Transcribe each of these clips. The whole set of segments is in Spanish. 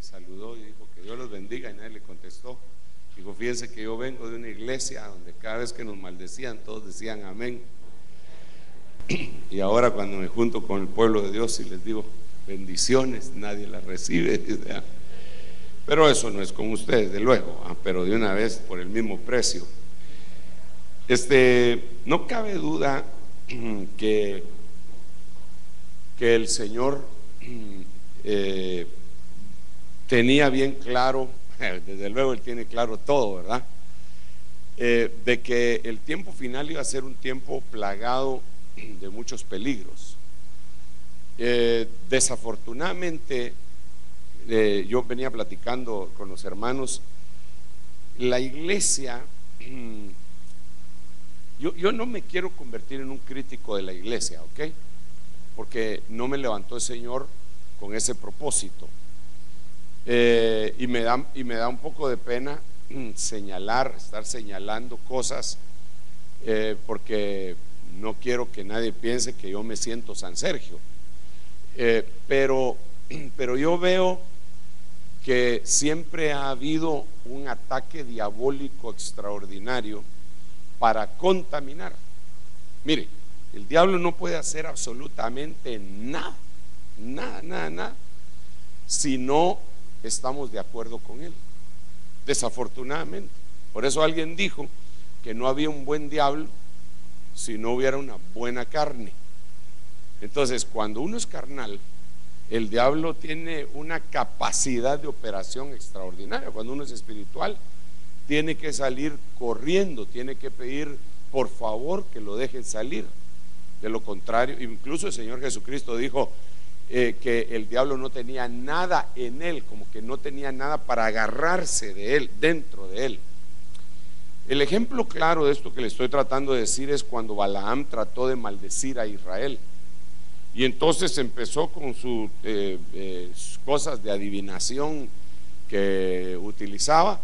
saludó y dijo que Dios los bendiga, y nadie le contestó. Dijo: fíjense que yo vengo de una iglesia donde cada vez que nos maldecían todos decían amén, y ahora cuando me junto con el pueblo de Dios y les digo bendiciones, nadie las recibe. Pero eso no es con ustedes, de luego, pero de una vez por el mismo precio. No cabe duda que el Señor tenía bien claro, desde luego Él tiene claro todo, ¿verdad? De que el tiempo final iba a ser un tiempo plagado de muchos peligros. Desafortunadamente, yo venía platicando con los hermanos, la iglesia, yo no me quiero convertir en un crítico de la iglesia, ¿ok? Porque no me levantó el Señor con ese propósito, y me da un poco de pena estar señalando cosas, porque no quiero que nadie piense que yo me siento San Sergio, pero yo veo que siempre ha habido un ataque diabólico extraordinario para contaminar. Mire, el diablo no puede hacer absolutamente nada si no estamos de acuerdo con él, desafortunadamente. Por eso alguien dijo que no había un buen diablo si no hubiera una buena carne. Entonces, cuando uno es carnal, el diablo tiene una capacidad de operación extraordinaria. Cuando uno es espiritual, tiene que salir corriendo, tiene que pedir por favor que lo dejen salir. De lo contrario, incluso el Señor Jesucristo dijo que el diablo no tenía nada en él, como que no tenía nada para agarrarse de él, dentro de él. El ejemplo claro de esto que le estoy tratando de decir es cuando Balaam trató de maldecir a Israel. Y entonces empezó con sus cosas de adivinación que utilizaba,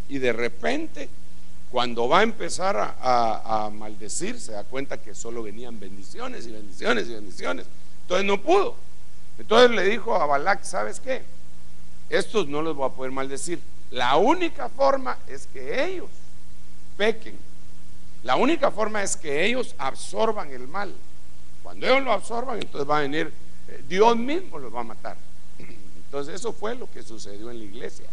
y de repente, cuando va a empezar a maldecir, se da cuenta que solo venían bendiciones y bendiciones y bendiciones. Entonces no pudo. Entonces le dijo a Balac: ¿sabes qué? Estos no los voy a poder maldecir. La única forma es que ellos pequen. La única forma es que ellos absorban el mal. Cuando ellos lo absorban, entonces va a venir Dios mismo los va a matar. Entonces eso fue lo que sucedió en la iglesia.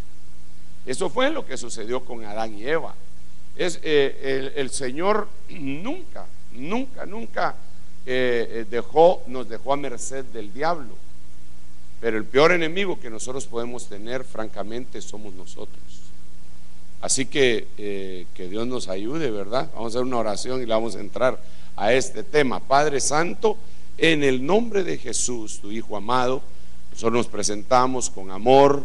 Eso fue lo que sucedió con Adán y Eva. El Señor nunca nos dejó a merced del diablo. Pero el peor enemigo que nosotros podemos tener, francamente, somos nosotros. Así que Dios nos ayude, ¿verdad? Vamos a hacer una oración y le vamos a entrar a este tema. Padre Santo, en el nombre de Jesús, tu Hijo amado, nosotros nos presentamos con amor,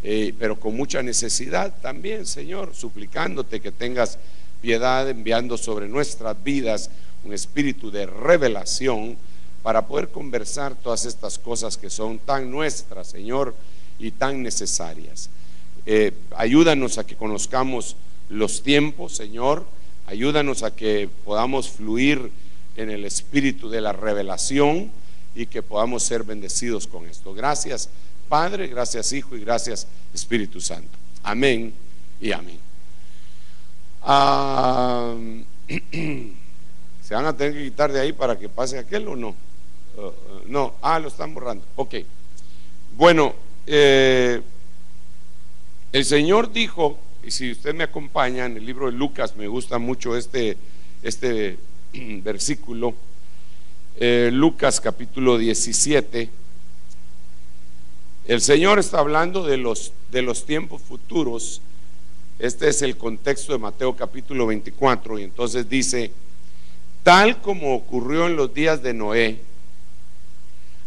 pero con mucha necesidad también, Señor, suplicándote que tengas piedad, enviando sobre nuestras vidas un espíritu de revelación para poder conversar todas estas cosas que son tan nuestras, Señor, y tan necesarias. Ayúdanos a que conozcamos los tiempos, Señor. Ayúdanos a que podamos fluir en el espíritu de la revelación y que podamos ser bendecidos con esto. Gracias, Padre, gracias, Hijo, y gracias, Espíritu Santo. Amén y amén. ¿Se van a tener que quitar de ahí para que pase aquel o no? No, lo están borrando. Ok. Bueno, el Señor dijo, y si usted me acompaña en el libro de Lucas, me gusta mucho este versículo, Lucas capítulo 17. El Señor está hablando de los tiempos futuros. Este es el contexto de Mateo capítulo 24, y entonces dice: tal como ocurrió en los días de Noé,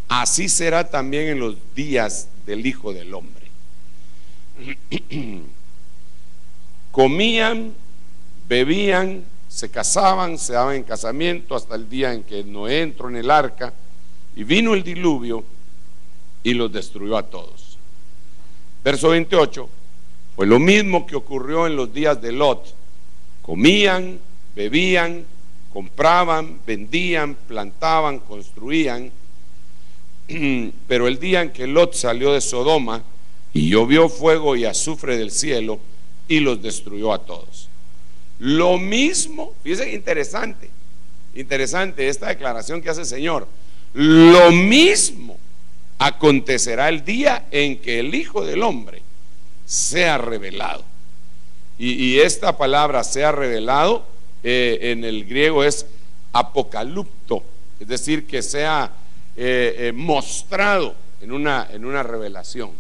así será también en los días del Hijo del Hombre. Comían, bebían, se casaban, se daban en casamiento hasta el día en que Noé entró en el arca y vino el diluvio y los destruyó a todos. Verso 28: fue lo mismo que ocurrió en los días de Lot. Comían, bebían, compraban, vendían, plantaban, construían. Pero el día en que Lot salió de Sodoma, y llovió fuego y azufre del cielo y los destruyó a todos. Lo mismo, fíjense, interesante esta declaración que hace el Señor. Lo mismo acontecerá el día en que el Hijo del Hombre sea revelado. Y esta palabra sea revelado en el griego es apocalipto, es decir, que sea mostrado en una revelación.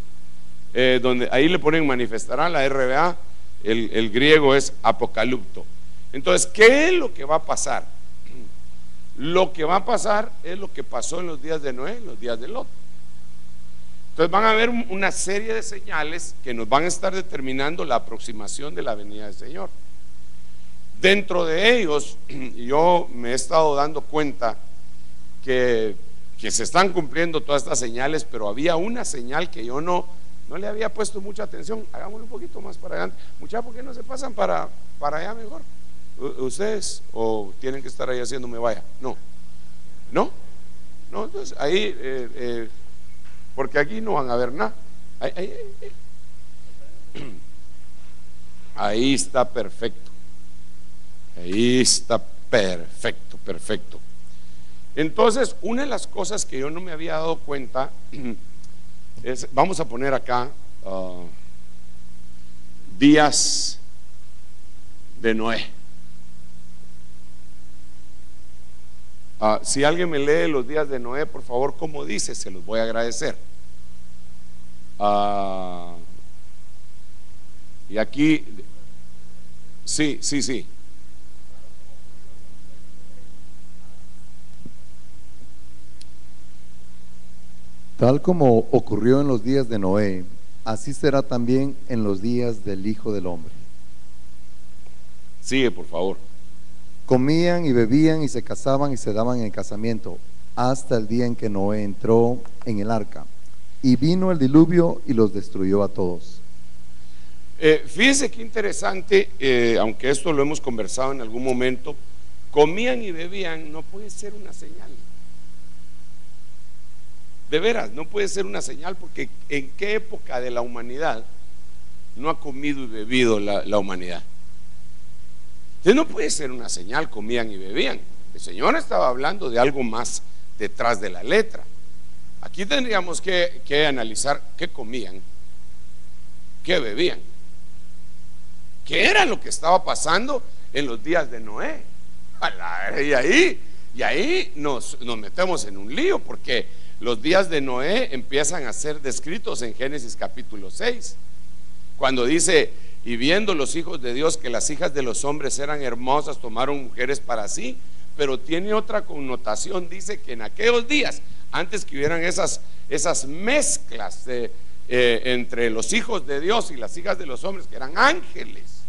Donde ahí le ponen manifestará, la RBA, el griego es apocalipto. Entonces, ¿qué es lo que va a pasar? Lo que va a pasar es lo que pasó en los días de Noé, en los días de Lot. Entonces van a haber una serie de señales que nos van a estar determinando la aproximación de la venida del Señor. Dentro de ellos, yo me he estado dando cuenta que se están cumpliendo todas estas señales, pero había una señal que yo no le había puesto mucha atención. Hagámoslo un poquito más para adelante. Muchachos, ¿por qué no se pasan para allá mejor? ¿Ustedes o tienen que estar ahí haciéndome vaya? No, entonces ahí, porque aquí no van a ver nada. Ahí está perfecto. Ahí está perfecto. Entonces, una de las cosas que yo no me había dado cuenta es, vamos a poner acá días de Noé. Si alguien me lee los días de Noé, por favor, como dice, se los voy a agradecer. Y aquí, sí. Tal como ocurrió en los días de Noé, así será también en los días del Hijo del Hombre. Sigue, por favor. Comían y bebían y se casaban y se daban en casamiento, hasta el día en que Noé entró en el arca, y vino el diluvio y los destruyó a todos. Fíjense qué interesante, aunque esto lo hemos conversado en algún momento, comían y bebían no puede ser una señal. De veras, no puede ser una señal, porque ¿en qué época de la humanidad no ha comido y bebido la humanidad? Entonces no puede ser una señal, comían y bebían. El Señor estaba hablando de algo más detrás de la letra. Aquí tendríamos que analizar qué comían, qué bebían, qué era lo que estaba pasando en los días de Noé. Y ahí nos metemos en un lío, porque los días de Noé empiezan a ser descritos en Génesis capítulo 6, cuando dice: y viendo los hijos de Dios que las hijas de los hombres eran hermosas, tomaron mujeres para sí. Pero tiene otra connotación, dice que en aquellos días, antes que hubieran esas mezclas entre los hijos de Dios y las hijas de los hombres, que eran ángeles,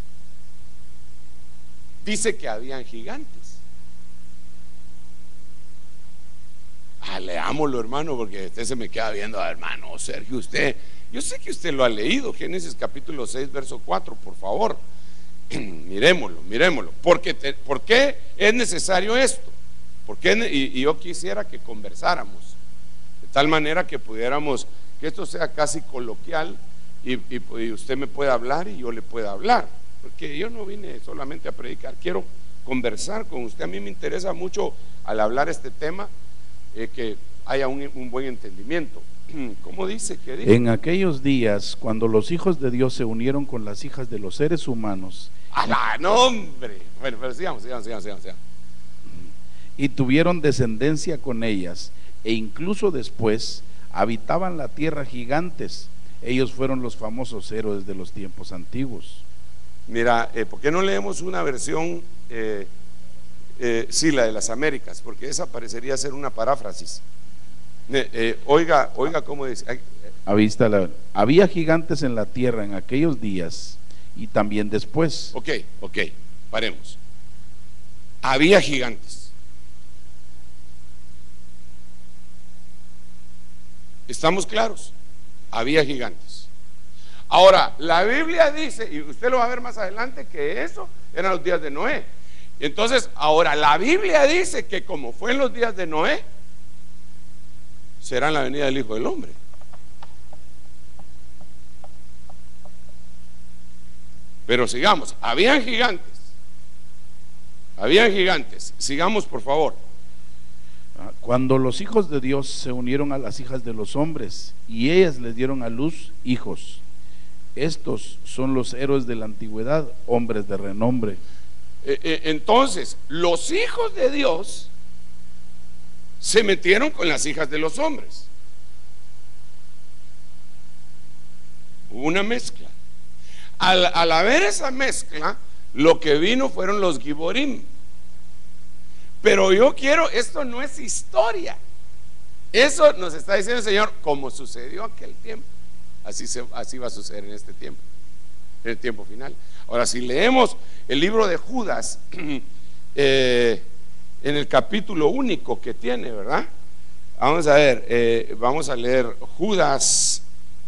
dice que habían gigantes. Leámoslo, hermano, porque usted se me queda viendo. Hermano Sergio, yo sé que usted lo ha leído, Génesis capítulo 6 verso 4, por favor. Miremoslo. ¿Por qué es necesario esto? Y yo quisiera que conversáramos de tal manera que pudiéramos, que esto sea casi coloquial, y usted me pueda hablar y yo le pueda hablar, porque yo no vine solamente a predicar, quiero conversar con usted. A mí me interesa mucho, al hablar este tema, que haya un buen entendimiento. ¿Cómo dice? ¿Qué dice? En aquellos días, cuando los hijos de Dios se unieron con las hijas de los seres humanos, no, hombre. Bueno, pero sigamos. Y tuvieron descendencia con ellas, e incluso después habitaban la tierra gigantes. Ellos fueron los famosos héroes de los tiempos antiguos. Mira, ¿por qué no leemos una versión? Sí, la de las Américas, porque esa parecería ser una paráfrasis. Oiga cómo dice. Había gigantes en la tierra en aquellos días y también después. Ok, paremos. Había gigantes. ¿Estamos claros? Había gigantes. Ahora, la Biblia dice, y usted lo va a ver más adelante, que eso eran los días de Noé. Entonces, ahora la Biblia dice que como fue en los días de Noé, será en la venida del Hijo del Hombre. Pero sigamos, habían gigantes. Habían gigantes. Sigamos, por favor. Cuando los hijos de Dios se unieron a las hijas de los hombres y ellas les dieron a luz hijos, estos son los héroes de la antigüedad, hombres de renombre. Entonces, los hijos de Dios se metieron con las hijas de los hombres. Hubo una mezcla. Al haber esa mezcla, lo que vino fueron los Giborim. Pero yo quiero, esto no es historia. Eso nos está diciendo el Señor, como sucedió aquel tiempo. Así va a suceder en este tiempo, en el tiempo final. Ahora, si leemos el libro de Judas, en el capítulo único que tiene, ¿verdad? Vamos a ver, vamos a leer Judas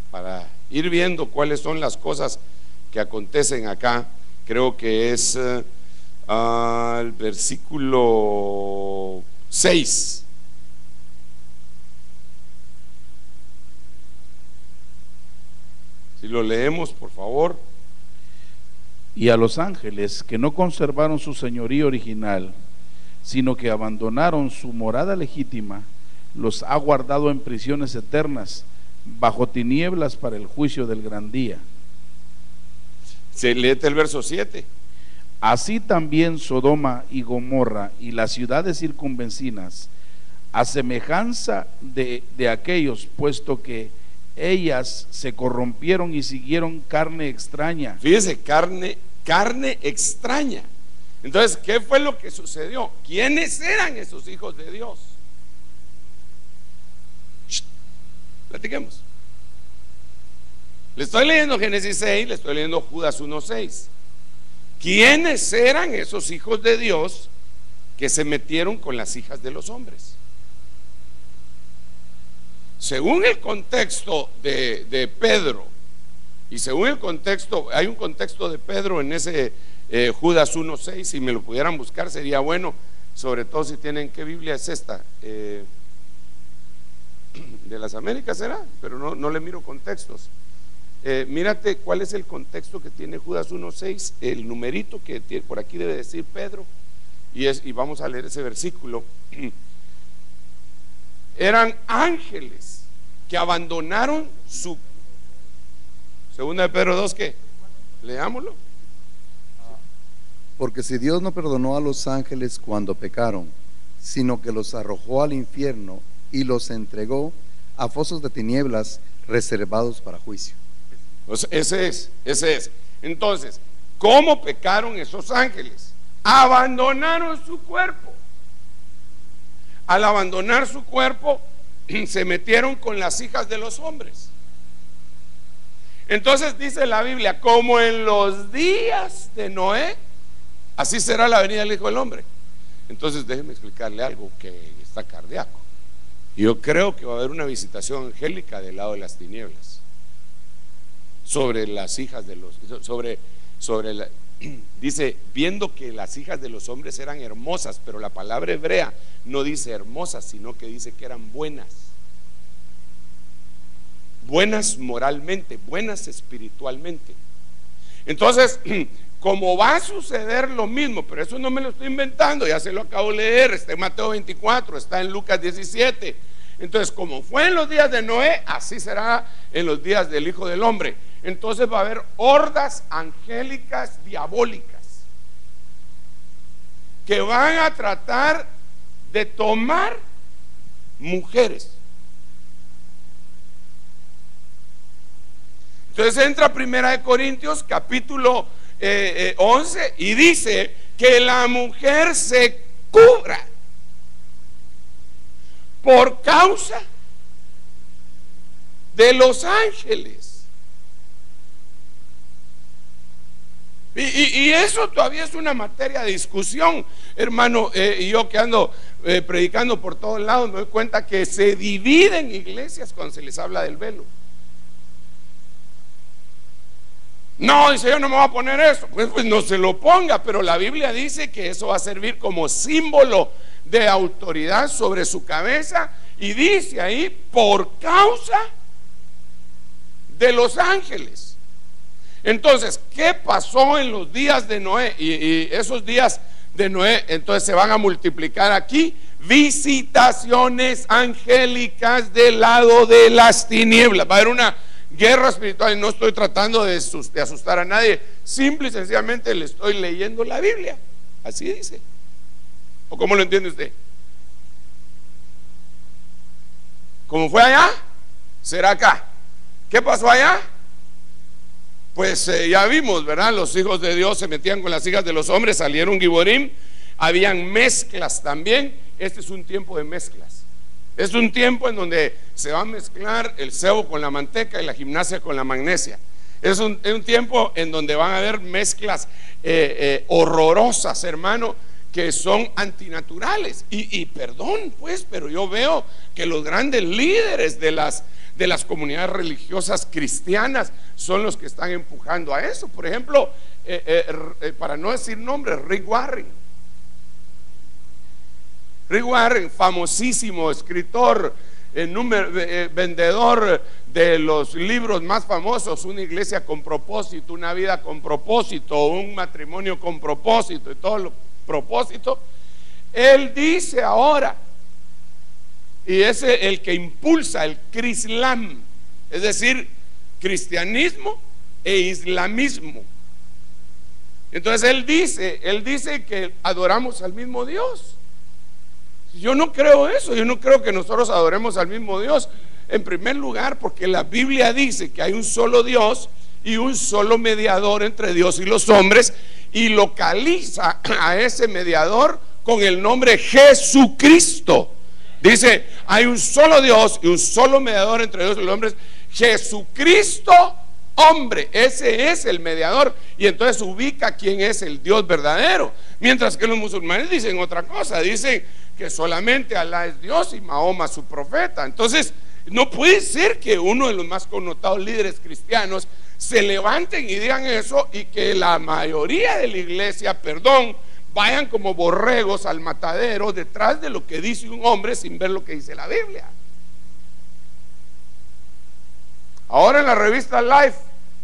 para ir viendo cuáles son las cosas que acontecen acá. Creo que es el versículo 6. Si lo leemos, por favor. Y a los ángeles que no conservaron su señorío original, sino que abandonaron su morada legítima, los ha guardado en prisiones eternas, bajo tinieblas para el juicio del gran día. Se léete el verso 7. Así también Sodoma y Gomorra y las ciudades circunvecinas, a semejanza de aquellos, puesto que ellas se corrompieron y siguieron carne extraña. Fíjese, carne extraña. Entonces, ¿qué fue lo que sucedió? ¿Quiénes eran esos hijos de Dios? Platiquemos. Le estoy leyendo Génesis 6, le estoy leyendo Judas 1:6. ¿Quiénes eran esos hijos de Dios que se metieron con las hijas de los hombres? Según el contexto de Pedro, y según el contexto, hay un contexto de Pedro en ese Judas 1:6, si me lo pudieran buscar sería bueno, sobre todo si tienen, ¿qué Biblia es esta? De las Américas será, pero no le miro contextos. Mírate cuál es el contexto que tiene Judas 1:6, el numerito que tiene, por aquí debe decir Pedro, y vamos a leer ese versículo. Eran ángeles que abandonaron su... Segunda de Pedro 2, ¿qué? Leámoslo. Porque si Dios no perdonó a los ángeles cuando pecaron, sino que los arrojó al infierno y los entregó a fosos de tinieblas reservados para juicio. Pues ese es. Entonces, ¿cómo pecaron esos ángeles? Abandonaron su cuerpo. Al abandonar su cuerpo, se metieron con las hijas de los hombres. Entonces dice la Biblia, como en los días de Noé, así será la venida del Hijo del Hombre. Entonces déjeme explicarle algo que está cardíaco. Yo creo que va a haber una visitación angélica del lado de las tinieblas sobre las hijas de los, dice, viendo que las hijas de los hombres eran hermosas, pero la palabra hebrea no dice hermosas, sino que dice que eran buenas moralmente, buenas espiritualmente. Entonces, como va a suceder lo mismo, pero eso no me lo estoy inventando, ya se lo acabo de leer, está en Mateo 24, está en Lucas 17. Entonces, como fue en los días de Noé, así será en los días del Hijo del Hombre. Entonces va a haber hordas angélicas diabólicas que van a tratar de tomar mujeres. Entonces entra Primera de Corintios capítulo 11 y dice que la mujer se cubra por causa de los ángeles. Y eso todavía es una materia de discusión, hermano. Y yo que ando predicando por todos lados, me doy cuenta que se dividen iglesias cuando se les habla del velo. No, dice, yo no me voy a poner eso. Pues no se lo ponga, pero la Biblia dice que eso va a servir como símbolo de autoridad sobre su cabeza. Y dice ahí, por causa de los ángeles. Entonces, ¿qué pasó en los días de Noé? Y esos días de Noé, entonces se van a multiplicar aquí visitaciones angélicas del lado de las tinieblas. Va a haber una guerra espiritual, y no estoy tratando de asustar a nadie, simple y sencillamente le estoy leyendo la Biblia. Así dice. ¿O cómo lo entiende usted? Como fue allá, será acá. ¿Qué pasó allá? Pues ya vimos, ¿verdad? Los hijos de Dios se metían con las hijas de los hombres, salieron Giborim, habían mezclas también. Este es un tiempo de mezclas. Es un tiempo en donde se va a mezclar el cebo con la manteca y la gimnasia con la magnesia. Es un tiempo en donde van a haber mezclas horrorosas, hermano, que son antinaturales. Y perdón, pues, pero yo veo que los grandes líderes de las comunidades religiosas cristianas son los que están empujando a eso. Por ejemplo, para no decir nombres, Rick Warren, famosísimo escritor, vendedor de los libros más famosos, Una iglesia con propósito, Una vida con propósito, Un matrimonio con propósito y todo lo propósito. Él dice ahora, y es el que impulsa el Crislam, es decir, cristianismo e islamismo. Entonces él dice que adoramos al mismo Dios. Yo no creo eso, yo no creo que nosotros adoremos al mismo Dios. En primer lugar, porque la Biblia dice que hay un solo Dios y un solo mediador entre Dios y los hombres, y localiza a ese mediador con el nombre Jesucristo. Dice, hay un solo Dios y un solo mediador entre Dios y los hombres, Jesucristo hombre. Ese es el mediador, y entonces ubica quién es el Dios verdadero. Mientras que los musulmanes dicen otra cosa, dicen que solamente Alá es Dios y Mahoma su profeta. Entonces no puede ser que uno de los más connotados líderes cristianos se levanten y digan eso, y que la mayoría de la iglesia, vayan como borregos al matadero detrás de lo que dice un hombre sin ver lo que dice la Biblia. Ahora en la revista Life,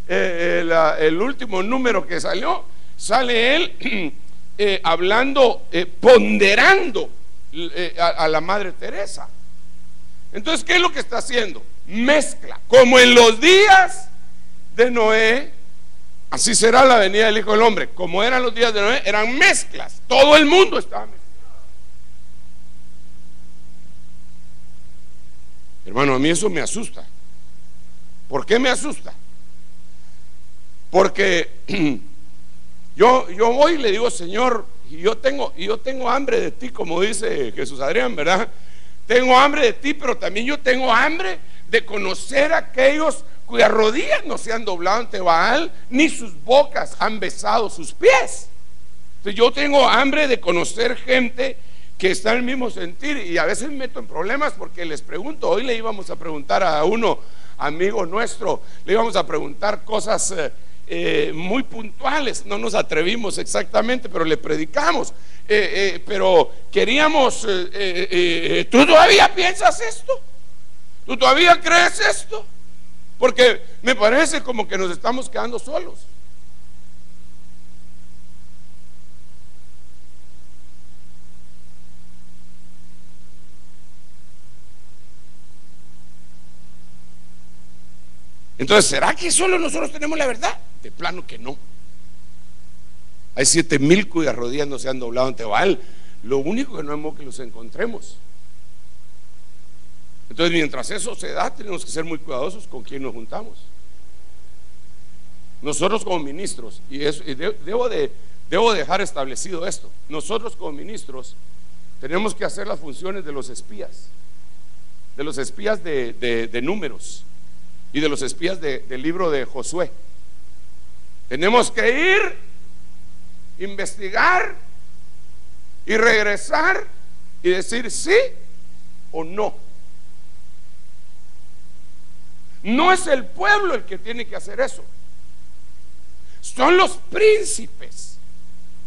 el último número que salió, sale él hablando, ponderando a la Madre Teresa. Entonces, ¿qué es lo que está haciendo? Mezcla. Como en los días de Noé, así será la venida del Hijo del Hombre. Como eran los días de Noé, eran mezclas. Todo el mundo estaba mezclado. Hermano, a mí eso me asusta. ¿Por qué me asusta? Porque yo voy y le digo, Señor, yo tengo hambre de ti, como dice Jesús Adrián, ¿verdad? Tengo hambre de ti, pero también yo tengo hambre de conocer a aquellos cuyas rodillas no se han doblado ante Baal, ni sus bocas han besado sus pies. Entonces yo tengo hambre de conocer gente que está en el mismo sentir, y a veces me meto en problemas porque les pregunto. Hoy le íbamos a preguntar a uno, amigo nuestro, le íbamos a preguntar cosas muy puntuales. No nos atrevimos exactamente, pero le predicamos. Pero queríamos, ¿tú todavía piensas esto? ¿Tú todavía crees esto? Porque me parece como que nos estamos quedando solos. Entonces, ¿será que solo nosotros tenemos la verdad? De plano que no. Hay 7,000 cuyas rodillas no se han doblado ante Baal. Lo único que no es que los encontremos. Entonces, mientras eso se da, tenemos que ser muy cuidadosos con quién nos juntamos. Nosotros como ministros, y debo dejar establecido esto, nosotros como ministros tenemos que hacer las funciones de los espías de Números y de los espías del libro de Josué. Tenemos que ir, investigar y regresar y decir sí o no. No es el pueblo el que tiene que hacer eso, son los príncipes.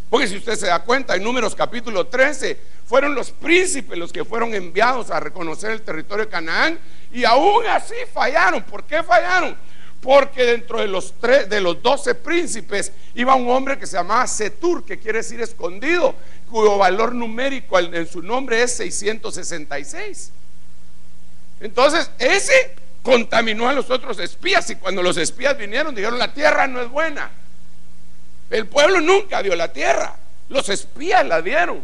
Porque si usted se da cuenta, en Números capítulo 13 fueron los príncipes los que fueron enviados a reconocer el territorio de Canaán, y aún así fallaron. ¿Por qué fallaron? Porque dentro de los 12 príncipes iba un hombre que se llamaba Setur, que quiere decir escondido, cuyo valor numérico en su nombre es 666. Entonces ese contaminó a los otros espías, y cuando los espías vinieron dijeron: la tierra no es buena. El pueblo nunca vio la tierra, los espías la vieron.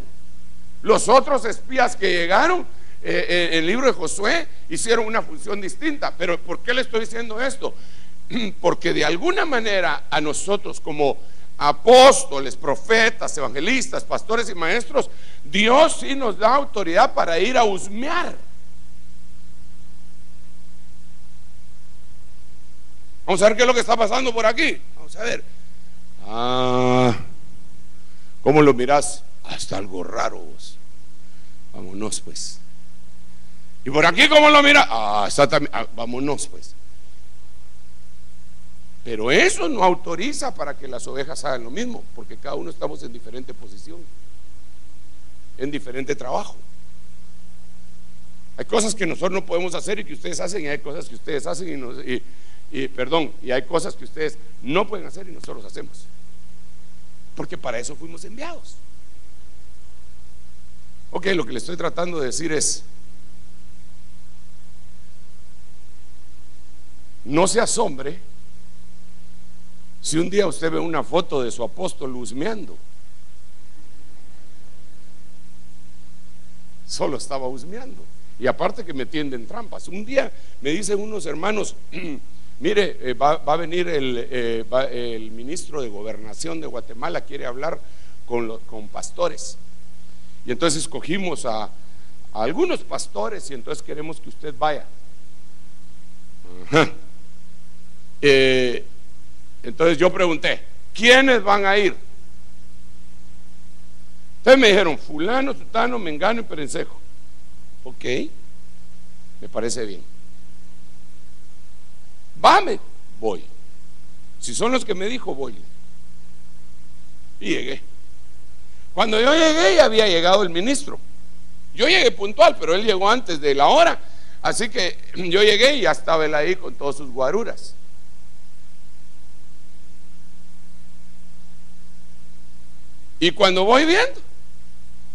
Los otros espías que llegaron en el libro de Josué hicieron una función distinta. Pero ¿por qué le estoy diciendo esto? Porque de alguna manera a nosotros, como apóstoles, profetas, evangelistas, pastores y maestros, Dios sí nos da autoridad para ir a husmear. Vamos a ver qué es lo que está pasando por aquí. Vamos a ver. ¿Cómo lo mirás? Está algo raro vos. Vámonos pues. Y por aquí, ¿cómo lo mirás? Está también. Vámonos pues. Pero eso no autoriza para que las ovejas hagan lo mismo, porque cada uno estamos en diferente posición, en diferente trabajo. Hay cosas que nosotros no podemos hacer y que ustedes hacen, y hay cosas que ustedes hacen y hay cosas que ustedes no pueden hacer y nosotros hacemos, porque para eso fuimos enviados. Ok, lo que le estoy tratando de decir es: no se asombre si un día usted ve una foto de su apóstol husmeando. Solo estaba husmeando. Y aparte que me tienden trampas. Un día me dicen unos hermanos: mire, va a venir el ministro de Gobernación de Guatemala, quiere hablar con pastores. Y entonces escogimos a algunos pastores, y entonces queremos que usted vaya. Entonces yo pregunté: ¿quiénes van a ir? Entonces me dijeron: fulano, sutano, mengano y perencejo. Ok, me parece bien. Vame, voy. Si son los que me dijo, voy. Y llegué. Cuando yo llegué ya había llegado el ministro. Yo llegué puntual, pero él llegó antes de la hora. Así que yo llegué y ya estaba él ahí con todos sus guaruras. Y cuando voy viendo,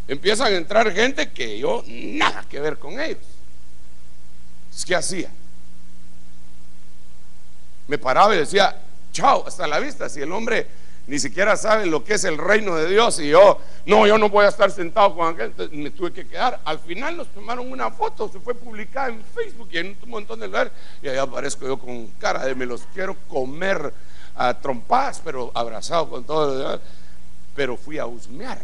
empiezan a entrar gente que yo nada que ver con ellos. ¿Qué hacía? Me paraba y decía: chao, hasta la vista. Si el hombre ni siquiera sabe lo que es el reino de Dios, y yo no voy a estar sentado con aquel. Entonces me tuve que quedar. Al final nos tomaron una foto, se fue publicada en Facebook y en un montón de lugares, y ahí aparezco yo con cara de: me los quiero comer a trompadas, pero abrazado con todo lo demás. Pero fui a husmear.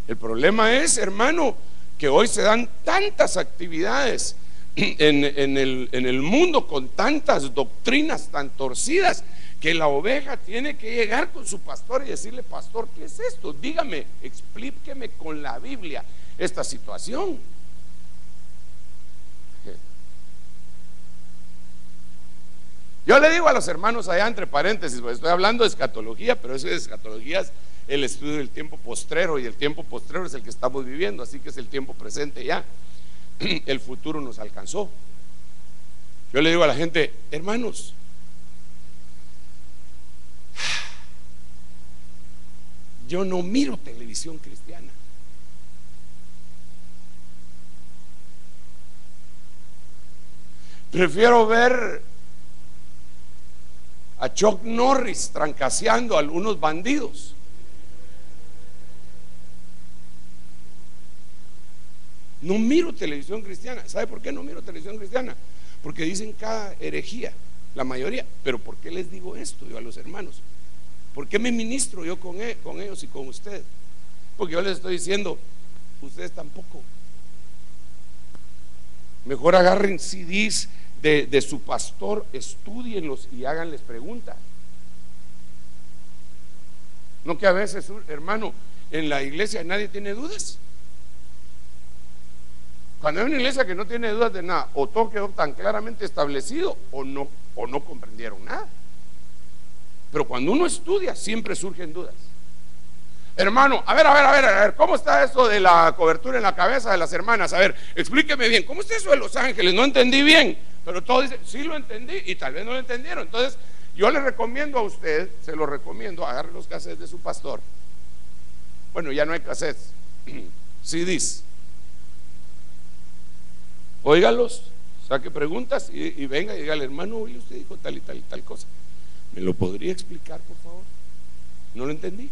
El problema es, hermano, que hoy se dan tantas actividades en el mundo, con tantas doctrinas tan torcidas, que la oveja tiene que llegar con su pastor y decirle: pastor, ¿qué es esto? Dígame, explíqueme con la Biblia esta situación. Yo le digo a los hermanos allá, entre paréntesis, pues estoy hablando de escatología, pero eso de escatología es el estudio del tiempo postrero, y el tiempo postrero es el que estamos viviendo, así que es el tiempo presente ya. El futuro nos alcanzó. Yo le digo a la gente: hermanos, yo no miro televisión cristiana. Prefiero ver a Chuck Norris trancaseando a algunos bandidos. No miro televisión cristiana. ¿Sabe por qué no miro televisión cristiana? Porque dicen cada herejía, la mayoría. Pero ¿por qué les digo esto yo a los hermanos? ¿Por qué me ministro yo con ellos y con ustedes? Porque yo les estoy diciendo: ustedes tampoco. Mejor agarren CDs de su pastor, estudienlos y háganles preguntas. No que a veces, hermano, en la iglesia nadie tiene dudas. Cuando hay una iglesia que no tiene dudas de nada, o todo quedó tan claramente establecido, o no comprendieron nada. Pero cuando uno estudia, siempre surgen dudas. Hermano, a ver, ¿cómo está eso de la cobertura en la cabeza de las hermanas? A ver, explíqueme bien, ¿cómo está eso de los ángeles? No entendí bien, pero todos dicen, sí lo entendí, y tal vez no lo entendieron. Entonces, yo le recomiendo a usted, se lo recomiendo, agarre los cassettes de su pastor. Bueno, ya no hay cassettes, CDs. Óigalos, saque preguntas y venga y dígale, hermano, oye, usted dijo tal y tal y tal cosa. ¿Me lo podría explicar, por favor? No lo entendí.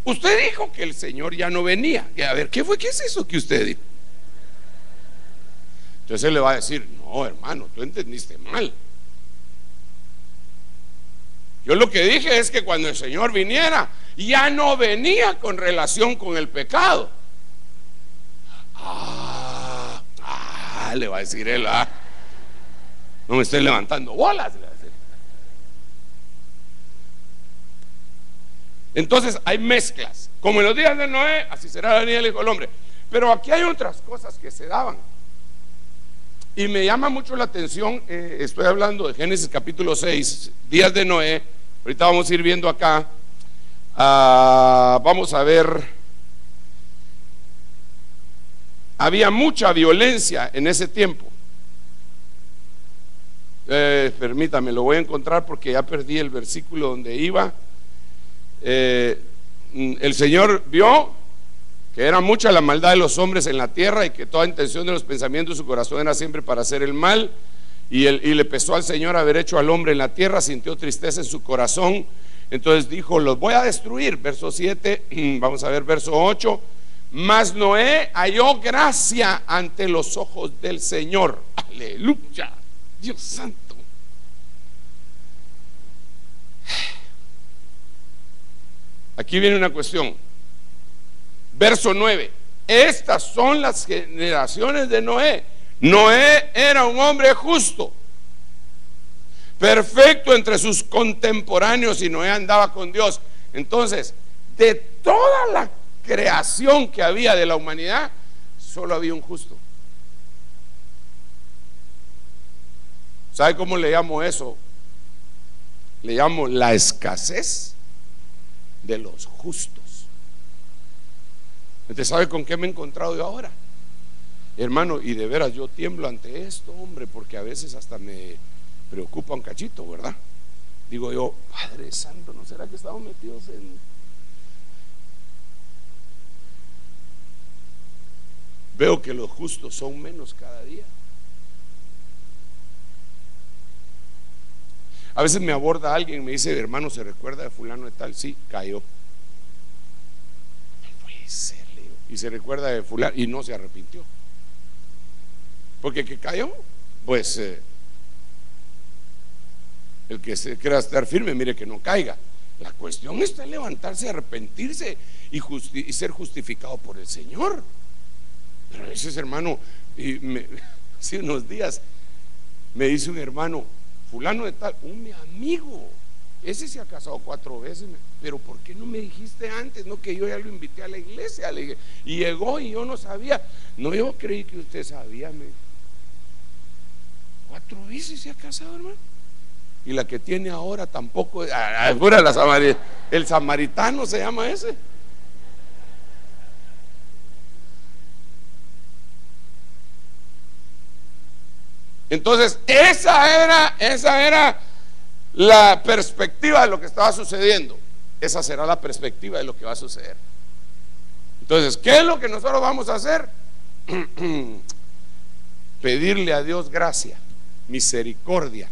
Usted dijo que el Señor ya no venía. A ver, ¿qué es eso que usted dijo? Entonces él le va a decir, no, hermano, tú entendiste mal. Yo lo que dije es que cuando el Señor viniera, ya no venía con relación con el pecado. Le va a decir él, no me esté levantando bolas. Entonces hay mezclas, como en los días de Noé, así será la venida del Hijo del Hombre. Pero aquí hay otras cosas que se daban y me llama mucho la atención. Estoy hablando de Génesis capítulo 6, días de Noé. Ahorita vamos a ir viendo acá. Vamos a ver. Había mucha violencia en ese tiempo. Permítame, lo voy a encontrar porque ya perdí el versículo donde iba. El Señor vio que era mucha la maldad de los hombres en la tierra y que toda intención de los pensamientos de su corazón era siempre para hacer el mal, y le pesó al Señor haber hecho al hombre en la tierra, sintió tristeza en su corazón, entonces dijo, los voy a destruir. Verso 7, vamos a ver verso 8. Mas Noé halló gracia ante los ojos del Señor. Aleluya, Dios santo. Aquí viene una cuestión. Verso 9. Estas son las generaciones de Noé. Noé era un hombre justo, perfecto entre sus contemporáneos, y Noé andaba con Dios. Entonces, de toda la creación que había de la humanidad, solo había un justo. ¿Sabe cómo le llamo eso? Le llamo la escasez de los justos. ¿Usted sabe con qué me he encontrado yo ahora? Hermano, y de veras yo tiemblo ante esto, hombre, porque a veces hasta me preocupa un cachito, ¿verdad? Digo yo, Padre Santo, ¿no será que estamos metidos en... Veo que los justos son menos cada día. A veces me aborda alguien y me dice, hermano, ¿se recuerda de fulano de tal? Sí, cayó. No puede ser, le digo. Y se recuerda de fulano y no se arrepintió. Porque que cayó, pues el que se quiera estar firme, mire que no caiga. La cuestión está en levantarse, arrepentirse y ser justificado por el Señor. Pero a veces, hermano, hace unos días me dice un hermano, fulano de tal, mi amigo, ese se ha casado 4 veces, pero ¿por qué no me dijiste antes? No, que yo ya lo invité a la iglesia, le dije, y llegó y yo no sabía. No, yo creí que usted sabía. 4 veces se ha casado, hermano, y la que tiene ahora tampoco. Fuera el samaritano se llama ese. Entonces esa era la perspectiva de lo que estaba sucediendo. Esa será la perspectiva de lo que va a suceder. Entonces, ¿qué es lo que nosotros vamos a hacer? Pedirle a Dios gracia, misericordia,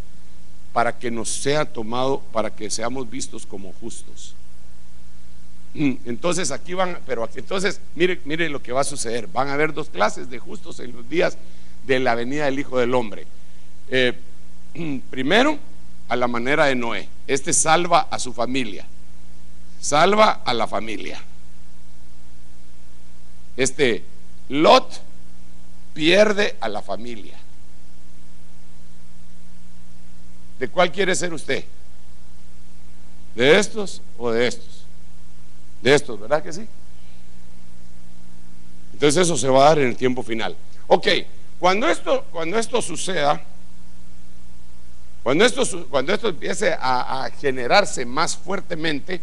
para que nos sea tomado, para que seamos vistos como justos. Entonces aquí entonces mire lo que va a suceder. Van a haber 2 clases de justos en los días de la venida del Hijo del Hombre. Primero, a la manera de Noé. Este salva a su familia, salva a la familia. Lot pierde a la familia. ¿De cuál quiere ser usted? ¿De estos o de estos? De estos, ¿verdad que sí? Entonces eso se va a dar en el tiempo final. Ok, cuando esto suceda, cuando esto empiece a generarse más fuertemente,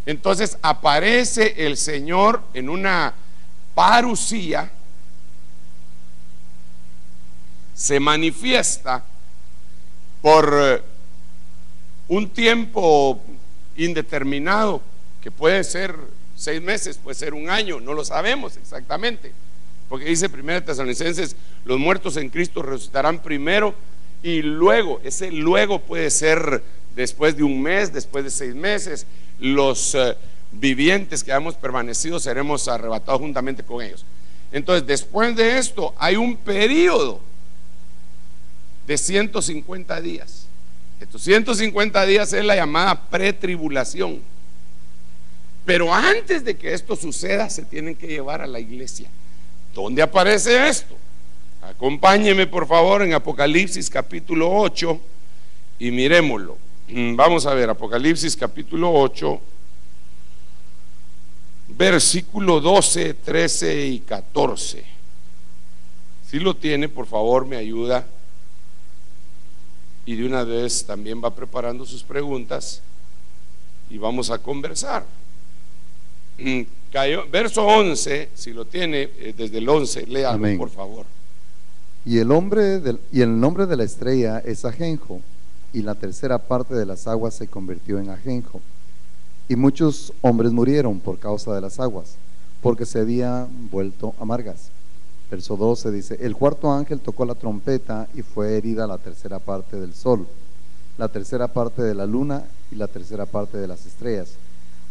Entonces aparece el Señor en una parusía, se manifiesta por un tiempo indeterminado, que puede ser 6 meses, puede ser un año, no lo sabemos exactamente, porque dice 1 Tesalonicenses, los muertos en Cristo resucitarán primero, y luego, ese luego puede ser después de un mes, después de 6 meses, los vivientes que hayamos permanecido seremos arrebatados juntamente con ellos. Entonces, después de esto hay un periodo de 150 días. Estos 150 días es la llamada pretribulación. Pero antes de que esto suceda, se tienen que llevar a la iglesia. ¿Dónde aparece esto? Acompáñeme por favor en Apocalipsis capítulo 8 y miremoslo. Vamos a ver, Apocalipsis capítulo 8, versículo 12, 13 y 14. Si lo tiene, por favor me ayuda. Y de una vez también va preparando sus preguntas y vamos a conversar. Verso 11, si lo tiene, desde el 11, léalo. Amén. Por favor. Y el nombre de la estrella es Ajenjo, y la tercera parte de las aguas se convirtió en ajenjo. Y muchos hombres murieron por causa de las aguas, porque se habían vuelto amargas. Verso 12 dice: el cuarto ángel tocó la trompeta y fue herida la tercera parte del sol, la tercera parte de la luna y la tercera parte de las estrellas,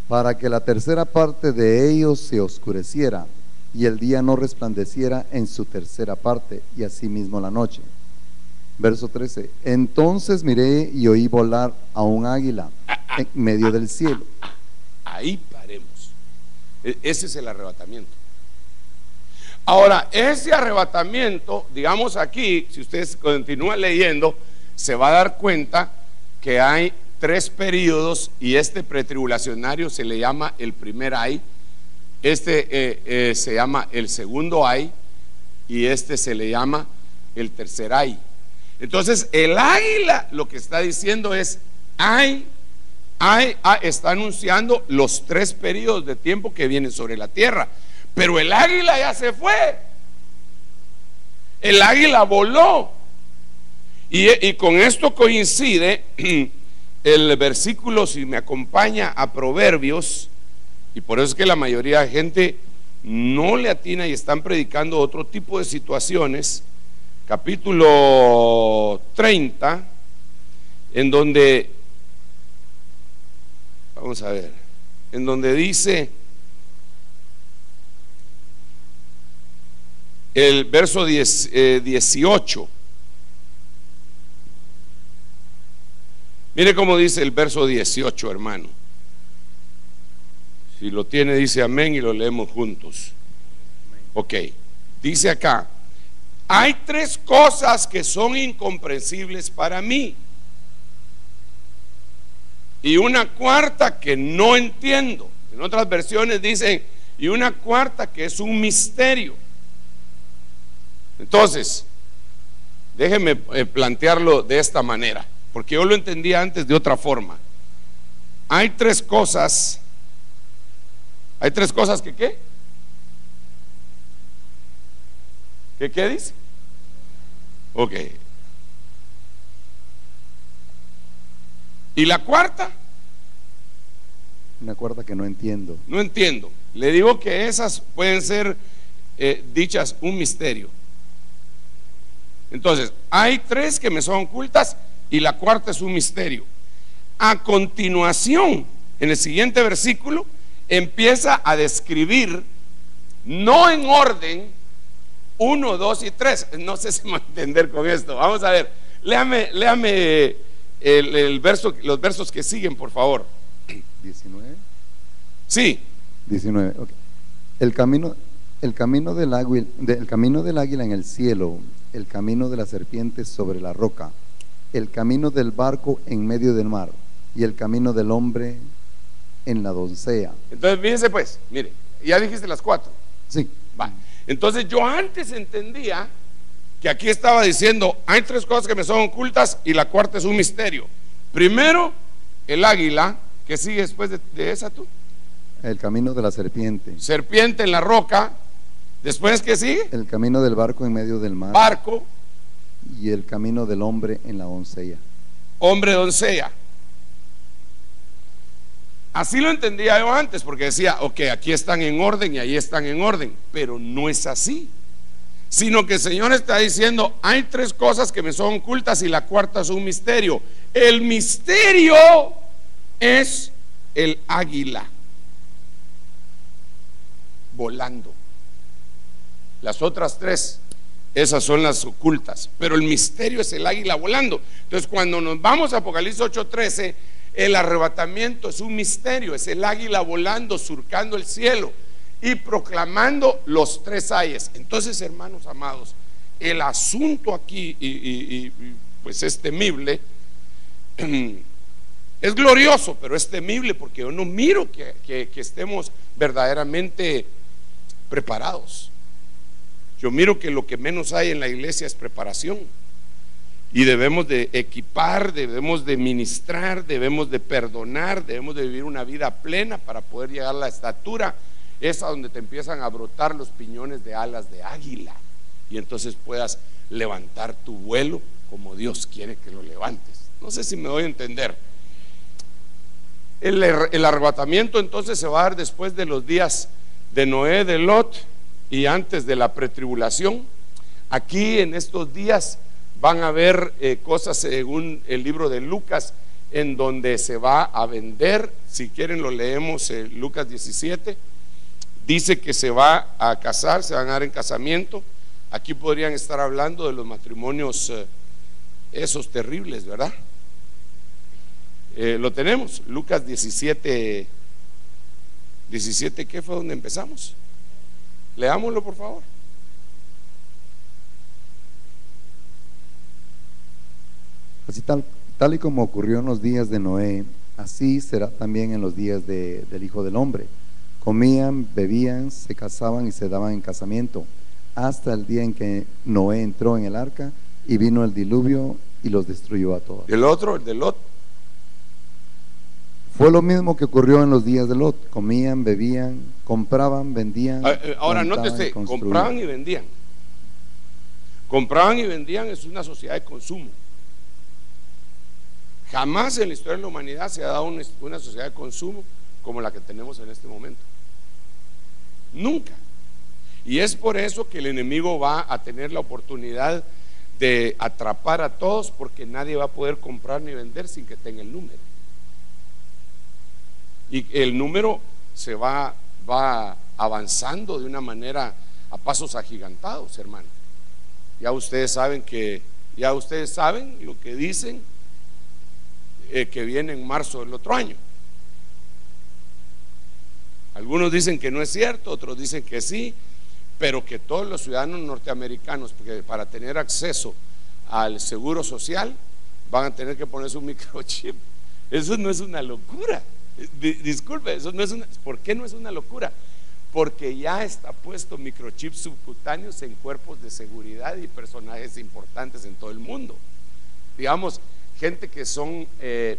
para que la tercera parte de ellos se oscureciera y el día no resplandeciera en su tercera parte, y asimismo la noche. Verso 13: entonces miré y oí volar a un águila en medio del cielo. Ahí paremos. Ese es el arrebatamiento. Ahora, ese arrebatamiento, digamos aquí, si ustedes continúan leyendo, se va a dar cuenta que hay 3 periodos, y este pretribulacionario se le llama el primer ay, este se llama el segundo ay, y este se le llama el tercer ay. Entonces el águila lo que está diciendo es ay, está anunciando los 3 periodos de tiempo que vienen sobre la tierra. Pero el águila ya se fue, el águila voló, y con esto coincide el versículo, si me acompaña, a Proverbios, y por eso es que la mayoría de gente no le atina y están predicando otro tipo de situaciones. Capítulo 30, en donde, vamos a ver, en donde dice el verso 18. Mire cómo dice el verso 18, hermano. Si lo tiene, dice amén, y lo leemos juntos. Ok, dice acá: hay 3 cosas que son incomprensibles para mí, y una cuarta que no entiendo. En otras versiones dicen, y una cuarta que es un misterio. Entonces, déjenme plantearlo de esta manera, porque yo lo entendía antes de otra forma. Hay 3 cosas. ¿Hay 3 cosas que qué? ¿Qué dice? Ok. ¿Y la cuarta? Una cuarta que no entiendo. No entiendo. Le digo que esas pueden ser dichas un misterio. Entonces, hay 3 que me son ocultas y la cuarta es un misterio. A continuación, en el siguiente versículo, empieza a describir, no en orden, 1, 2 y 3. No sé si me va a entender con esto. Vamos a ver, léame el verso, los versos que siguen, por favor. 19. Sí. 19, ok. El camino del águila en el cielo, el camino de la serpiente sobre la roca, el camino del barco en medio del mar, y el camino del hombre en la doncella. Entonces, fíjense pues, mire, ya dijiste las 4. Sí. Va. Entonces, yo antes entendía que aquí estaba diciendo, hay 3 cosas que me son ocultas y la cuarta es un misterio. Primero, el águila, que sigue después de esa tú. El camino de la serpiente. Serpiente en la roca. Después, ¿qué sigue? El camino del barco en medio del mar. Barco. Y el camino del hombre en la doncella. Hombre, doncella. Así lo entendía yo antes, porque decía, ok, aquí están en orden y ahí están en orden, pero no es así, sino que el Señor está diciendo, hay tres cosas que me son ocultas y la cuarta es un misterio. El misterio es el águila volando. Las otras tres, esas son las ocultas, pero el misterio es el águila volando. Entonces, cuando nos vamos a Apocalipsis 8:13, el arrebatamiento es un misterio, es el águila volando, surcando el cielo y proclamando los tres ayes. Entonces, hermanos amados, el asunto aquí, pues es temible, es glorioso, pero es temible porque yo no miro que estemos verdaderamente preparados. Yo miro que lo que menos hay en la iglesia es preparación. Y debemos de equipar, debemos de ministrar, debemos de perdonar, debemos de vivir una vida plena para poder llegar a la estatura esa donde te empiezan a brotar los piñones de alas de águila y entonces puedas levantar tu vuelo como Dios quiere que lo levantes. No sé si me doy a entender. El arrebatamiento entonces se va a dar después de los días de Noé, de Lot y antes de la pretribulación. Aquí en estos días van a haber cosas según el libro de Lucas en donde se va a vender. Si quieren lo leemos, Lucas 17 dice que se va a casar, se van a dar en casamiento. Aquí podrían estar hablando de los matrimonios esos terribles, ¿verdad? Lo tenemos, Lucas 17, ¿qué fue donde empezamos? Leámoslo por favor. Así tal y como ocurrió en los días de Noé, así será también en los días del Hijo del Hombre. Comían, bebían, se casaban y se daban en casamiento, hasta el día en que Noé entró en el arca y vino el diluvio y los destruyó a todos. El otro, el de Lot. Fue lo mismo que ocurrió en los días de Lot. Comían, bebían, compraban, vendían. Ahora nótese, compraban y vendían. Compraban y vendían es una sociedad de consumo. Jamás en la historia de la humanidad se ha dado una sociedad de consumo como la que tenemos en este momento. Nunca. Y es por eso que el enemigo va a tener la oportunidad de atrapar a todos, porque nadie va a poder comprar ni vender sin que tenga el número. Y el número se va avanzando de una manera a pasos agigantados, hermano. Ya ustedes saben lo que dicen que viene en marzo del otro año. Algunos dicen que no es cierto, otros dicen que sí, pero que todos los ciudadanos norteamericanos, porque para tener acceso al seguro social van a tener que ponerse un microchip. Eso no es una locura. Disculpe, eso no es una. ¿Por qué no es una locura? Porque ya está puesto microchips subcutáneos en cuerpos de seguridad y personajes importantes en todo el mundo. Digamos, gente que son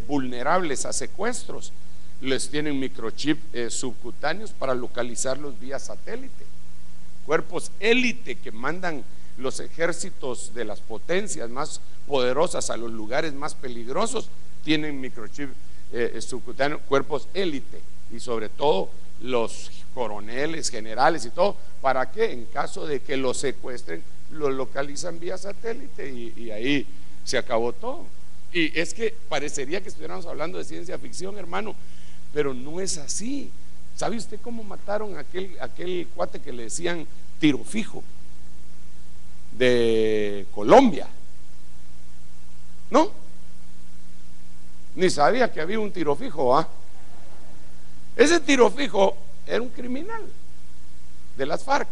vulnerables a secuestros, les tienen microchip subcutáneos para localizarlos vía satélite. Cuerpos élite que mandan los ejércitos de las potencias más poderosas a los lugares más peligrosos tienen microchip subcutáneo, cuerpos élite, y sobre todo los coroneles, generales y todo. ¿Para qué? En caso de que los secuestren, los localizan vía satélite y ahí se acabó todo. Y es que parecería que estuviéramos hablando de ciencia ficción, hermano, pero no es así. ¿Sabe usted cómo mataron a aquel cuate que le decían Tiro Fijo de Colombia? ¿No? Ni sabía que había un Tiro Fijo, ¿ah? Ese Tiro Fijo era un criminal de las FARC.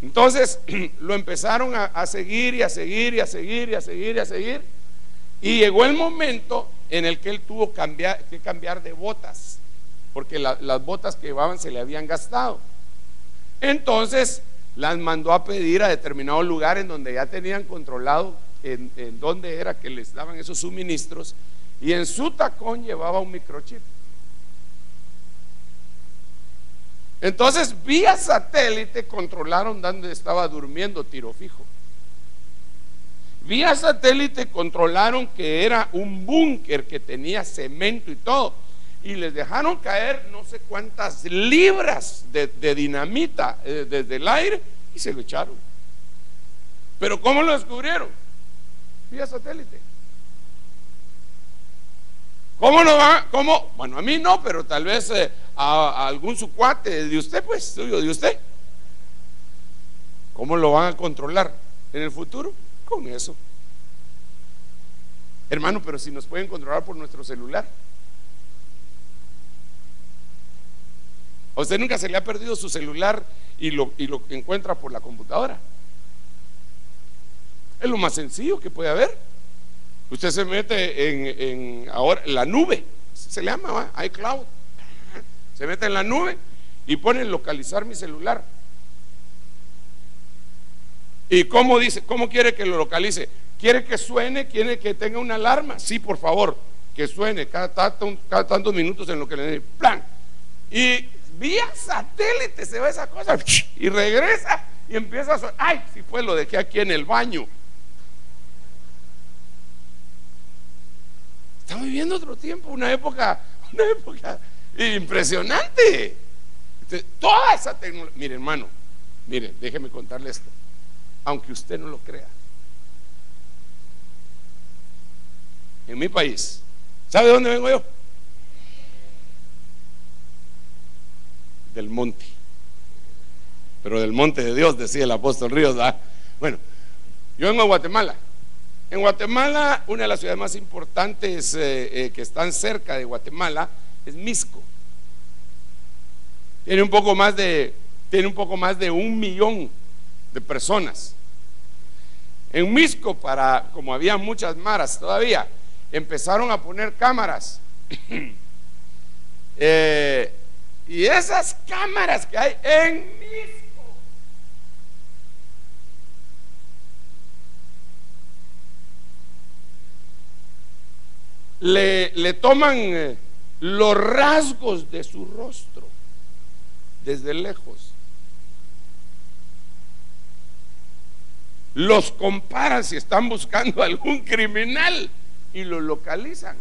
Entonces lo empezaron a seguir y a seguir y a seguir y a seguir y a seguir, y llegó el momento en el que él tuvo que cambiar de botas, porque las botas que llevaban se le habían gastado. Entonces las mandó a pedir a determinado lugar en donde ya tenían controlado en dónde era que les daban esos suministros, y en su tacón llevaba un microchip. Entonces, vía satélite controlaron dónde estaba durmiendo Tiro Fijo. Vía satélite controlaron que era un búnker que tenía cemento y todo. Y les dejaron caer no sé cuántas libras de dinamita desde el aire y se lo echaron. Pero ¿cómo lo descubrieron? Vía satélite. ¿Cómo no va? ¿Cómo? Bueno, a mí no, pero tal vez a algún su cuate de usted, pues, suyo de usted. ¿Cómo lo van a controlar en el futuro? Con eso. Hermano, pero si nos pueden controlar por nuestro celular. ¿A usted nunca se le ha perdido su celular y lo encuentra por la computadora? Es lo más sencillo que puede haber. Usted se mete en ahora la nube, se le llama iCloud. Se mete en la nube y pone localizar mi celular. ¿Y cómo dice? ¿Cómo quiere que lo localice? ¿Quiere que suene? ¿Quiere que tenga una alarma? Sí, por favor, que suene cada tantos minutos en lo que le plan. Y vía satélite se ve esa cosa y regresa y empieza a sonar. Ay, si fue, lo dejé aquí en el baño. Estamos viviendo otro tiempo, una época impresionante. Entonces, toda esa tecnología. Mire, hermano, mire, déjeme contarle esto. Aunque usted no lo crea, en mi país, ¿sabe de dónde vengo yo? Del monte. Pero del monte de Dios, decía el apóstol Ríos, ¿verdad? Bueno, yo vengo de Guatemala. En Guatemala, una de las ciudades más importantes que están cerca de Guatemala es Misco. Tiene un poco más de 1 millón de personas. En Misco, como había muchas maras todavía, empezaron a poner cámaras. Y esas cámaras que hay en Misco, le toman los rasgos de su rostro desde lejos, los comparan si están buscando a algún criminal y lo localizan.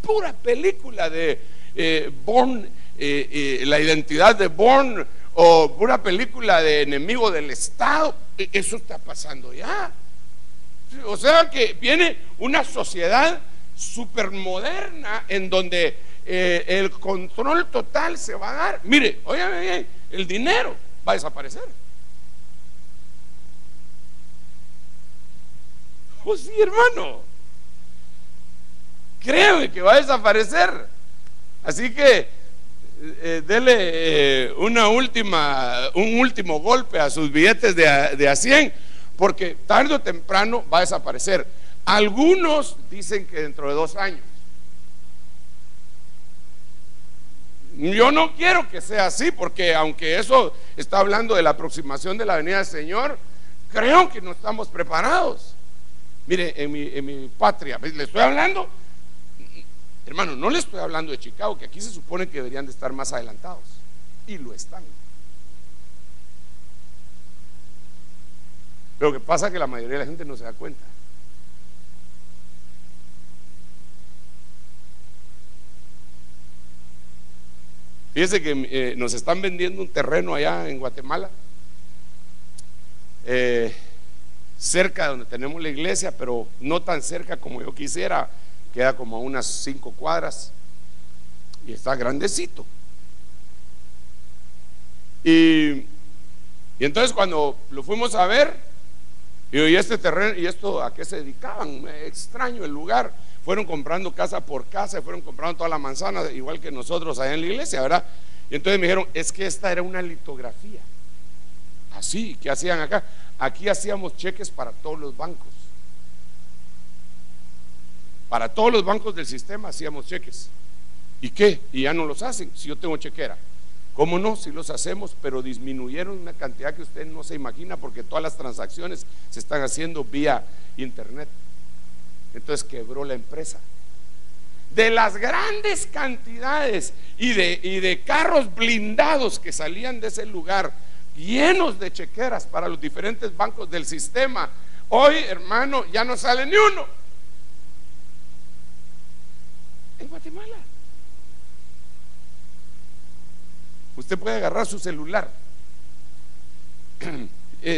Pura película de Bourne, la identidad de Bourne, o pura película de Enemigo del Estado. Eso está pasando ya. O sea que viene una sociedad supermoderna en donde el control total se va a dar. Mire, óyame bien, el dinero va a desaparecer. Pues sí, hermano, créeme que va a desaparecer. Así que dele un último golpe a sus billetes de a 100, porque tarde o temprano va a desaparecer. Algunos dicen que dentro de 2 años. Yo no quiero que sea así, porque aunque eso está hablando de la aproximación de la venida del Señor, creo que no estamos preparados. Mire, en mi patria, le estoy hablando, hermano, no le estoy hablando de Chicago, que aquí se supone que deberían de estar más adelantados, y lo están. Lo que pasa es que la mayoría de la gente no se da cuenta. Fíjese que nos están vendiendo un terreno allá en Guatemala, cerca de donde tenemos la iglesia, pero no tan cerca como yo quisiera. Queda como a unas 5 cuadras y está grandecito. Y entonces cuando lo fuimos a ver, y este terreno, ¿y esto a qué se dedicaban? Extraño el lugar. Fueron comprando casa por casa, fueron comprando toda la manzana, igual que nosotros allá en la iglesia, ¿verdad? Y entonces me dijeron, es que esta era una litografía. Así, ¿qué hacían acá? Aquí hacíamos cheques para todos los bancos. Para todos los bancos del sistema hacíamos cheques. ¿Y qué? Y ya no los hacen, si yo tengo chequera. ¿Cómo no? Si los hacemos, pero disminuyeron una cantidad que usted no se imagina, porque todas las transacciones se están haciendo vía internet. Entonces quebró la empresa. de las grandes cantidades y de carros blindados que salían de ese lugar, llenos de chequeras para los diferentes bancos del sistema, hoy, hermano, ya no sale ni uno en Guatemala. Usted puede agarrar su celular,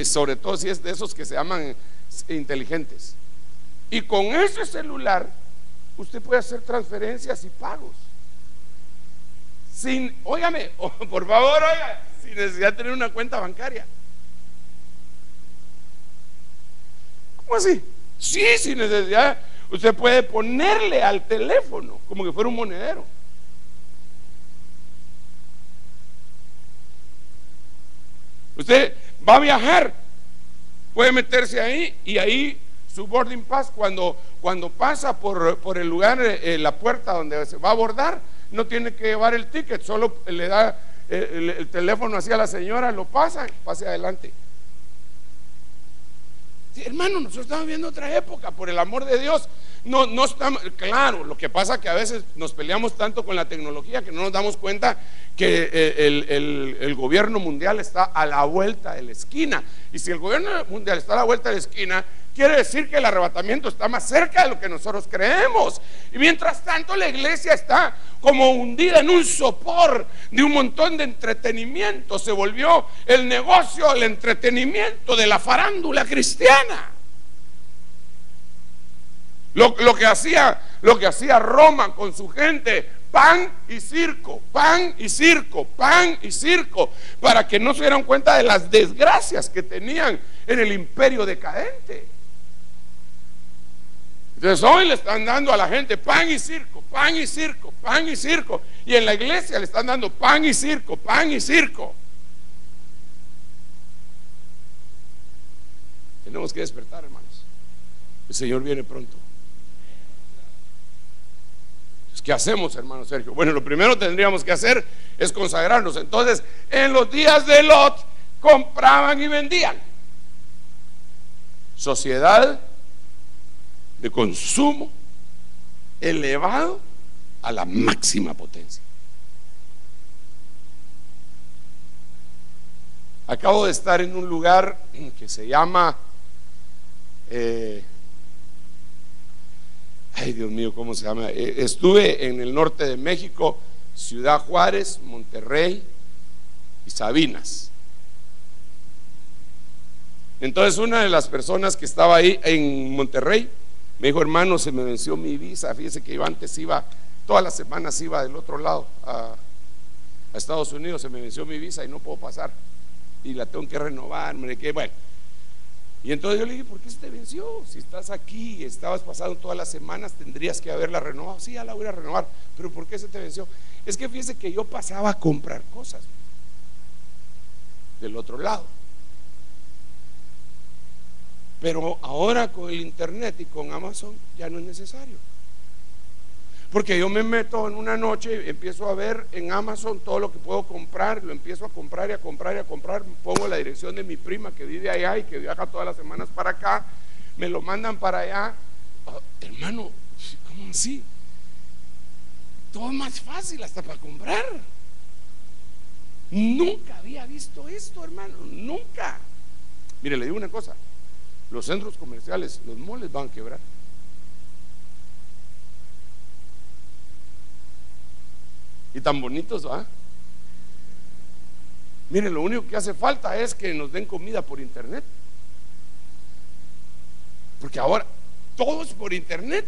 sobre todo si es de esos que se llaman inteligentes, y con ese celular usted puede hacer transferencias y pagos sin, óigame, por favor, oiga, sin necesidad de tener una cuenta bancaria. ¿Cómo así? Sí, sin necesidad. Usted puede ponerle al teléfono como que fuera un monedero. Usted va a viajar, puede meterse ahí, y ahí su boarding pass, cuando pasa por el lugar, la puerta donde se va a abordar, no tiene que llevar el ticket, solo le da el teléfono hacia la señora, lo pasa, pase adelante. Sí, hermano, nosotros estamos viviendo otra época, por el amor de Dios. No estamos, claro, lo que pasa es que a veces nos peleamos tanto con la tecnología que no nos damos cuenta que el gobierno mundial está a la vuelta de la esquina. Y si el gobierno mundial está a la vuelta de la esquina, quiere decir que el arrebatamiento está más cerca de lo que nosotros creemos. Y mientras tanto la iglesia está como hundida en un sopor de un montón de entretenimiento. Se volvió el negocio, el entretenimiento de la farándula cristiana. Lo que hacía Roma con su gente: pan y circo, pan y circo, pan y circo, para que no se dieran cuenta de las desgracias que tenían en el imperio decadente. Entonces hoy le están dando a la gente pan y circo, pan y circo, pan y circo, y en la iglesia le están dando pan y circo, pan y circo. Tenemos que despertar, hermanos. El Señor viene pronto. ¿Qué hacemos, hermano Sergio? Bueno, lo primero que tendríamos que hacer es consagrarnos. Entonces, en los días de Lot, compraban y vendían. Sociedad de consumo elevado a la máxima potencia. Acabo de estar en un lugar que se llama ay, Dios mío, ¿cómo se llama? Estuve en el norte de México, Ciudad Juárez, Monterrey y Sabinas. Entonces una de las personas que estaba ahí en Monterrey me dijo: hermano, se me venció mi visa. Fíjese que yo antes iba, todas las semanas iba del otro lado a Estados Unidos. Se me venció mi visa y no puedo pasar, y la tengo que renovar. Bueno, y entonces yo le dije: ¿por qué se te venció? Si estás aquí, estabas pasando todas las semanas, tendrías que haberla renovado. Sí, ya la voy a renovar. Pero ¿por qué se te venció? Es que fíjese que yo pasaba a comprar cosas del otro lado, pero ahora con el internet y con Amazon ya no es necesario, porque yo me meto en una noche, empiezo a ver en Amazon todo lo que puedo comprar, lo empiezo a comprar y a comprar y a comprar. Pongo la dirección de mi prima que vive allá y que viaja todas las semanas para acá, me lo mandan para allá. Hermano, ¿cómo así? Todo es más fácil hasta para comprar. Nunca había visto esto, hermano, nunca. Mire, le digo una cosa: los centros comerciales, los moles van a quebrar. Y tan bonitos, ¿va? Miren, lo único que hace falta es que nos den comida por internet, porque ahora todo es por internet.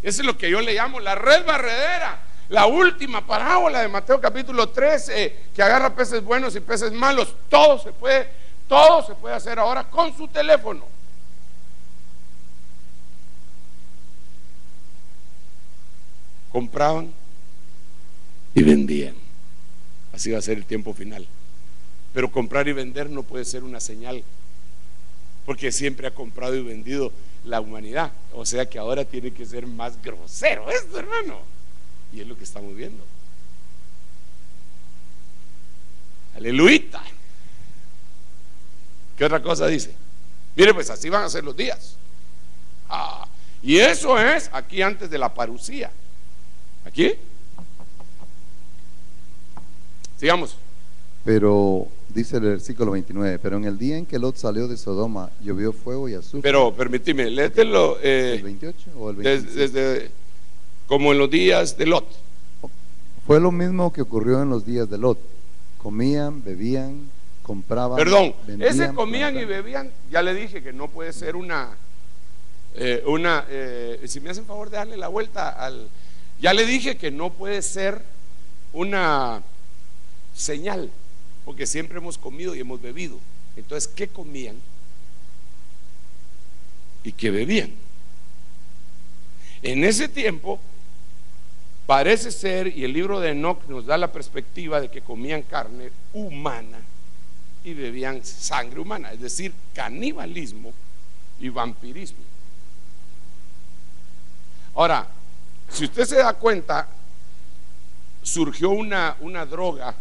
Eso es lo que yo le llamo la red barredera, la última parábola de Mateo capítulo 13, que agarra peces buenos y peces malos. Todo se puede hacer ahora con su teléfono. Compraban y vendían. Así va a ser el tiempo final. Pero comprar y vender no puede ser una señal, porque siempre ha comprado y vendido la humanidad. O sea que ahora tiene que ser más grosero esto, hermano. Y es lo que estamos viendo. Aleluya. ¿Qué otra cosa dice? Mire, pues así van a ser los días. Y eso es aquí antes de la parucía. Aquí. Sigamos. Pero dice el versículo 29, pero en el día en que Lot salió de Sodoma, llovió fuego y azufre. Pero permíteme, léetelo ¿El 28 o el 25? desde como en los días de Lot. Fue lo mismo que ocurrió en los días de Lot. Comían, bebían, compraban. Perdón, vendían, ese comían y plantaban. bebían, ya le dije que no puede ser si me hacen favor de darle la vuelta ya le dije que no puede ser una señal, porque siempre hemos comido y hemos bebido. Entonces, ¿qué comían y qué bebían? En ese tiempo parece ser, y el libro de Enoch nos da la perspectiva de que comían carne humana y bebían sangre humana, es decir, canibalismo y vampirismo. Ahora, si usted se da cuenta, surgió una droga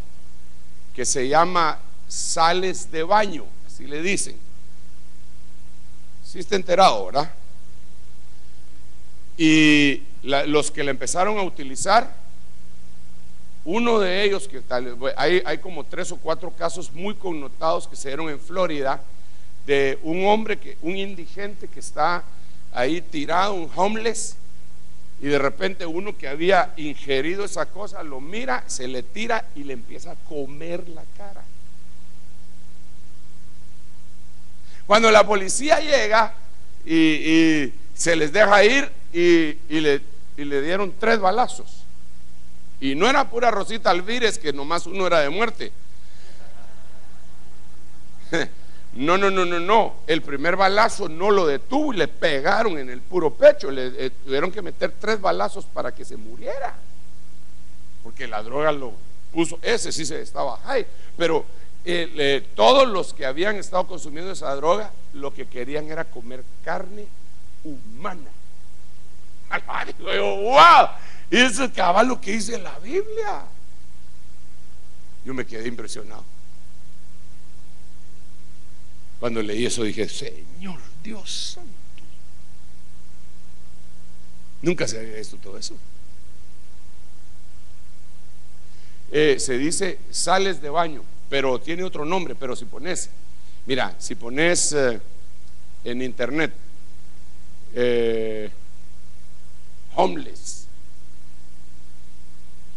que se llama sales de baño, así le dicen. Sí está enterado, ¿verdad? Y los que la empezaron a utilizar, uno de ellos, que hay como 3 o 4 casos muy connotados que se dieron en Florida, de un hombre, un indigente que está ahí tirado, un homeless, y de repente uno que había ingerido esa cosa lo mira, se le tira y le empieza a comer la cara. Cuando la policía llega y se les deja ir y le dieron 3 balazos, y no era pura Rosita Alvírez, que nomás uno era de muerte. No, el primer balazo no lo detuvo y le pegaron en el puro pecho, le tuvieron que meter 3 balazos para que se muriera, porque la droga lo puso, ese sí se estaba high, pero todos los que habían estado consumiendo esa droga lo que querían era comer carne humana. Digo yo, wow, y eso es cabal lo que dice la Biblia. Yo me quedé impresionado. Cuando leí eso dije, Señor Dios santo, nunca se había visto todo eso. Se dice sales de baño, pero tiene otro nombre. Pero si pones, mira, si pones en internet homeless,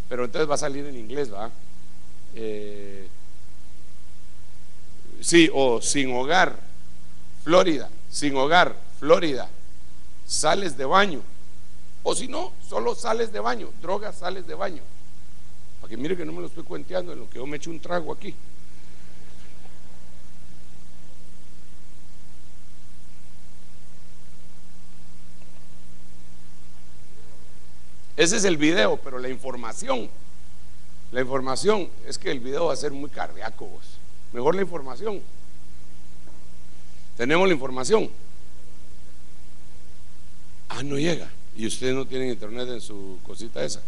pero entonces va a salir en inglés, ¿va? Sí, o sin hogar, Florida, sin hogar, Florida, sales de baño, o si no, solo sales de baño, drogas, sales de baño, para que mire que no me lo estoy cuenteando en lo que yo me echo un trago aquí. Ese es el video, pero la información es que el video va a ser muy cardíaco, vos. Mejor la información. Tenemos la información. No llega. Y ustedes no tienen internet en su cosita esa.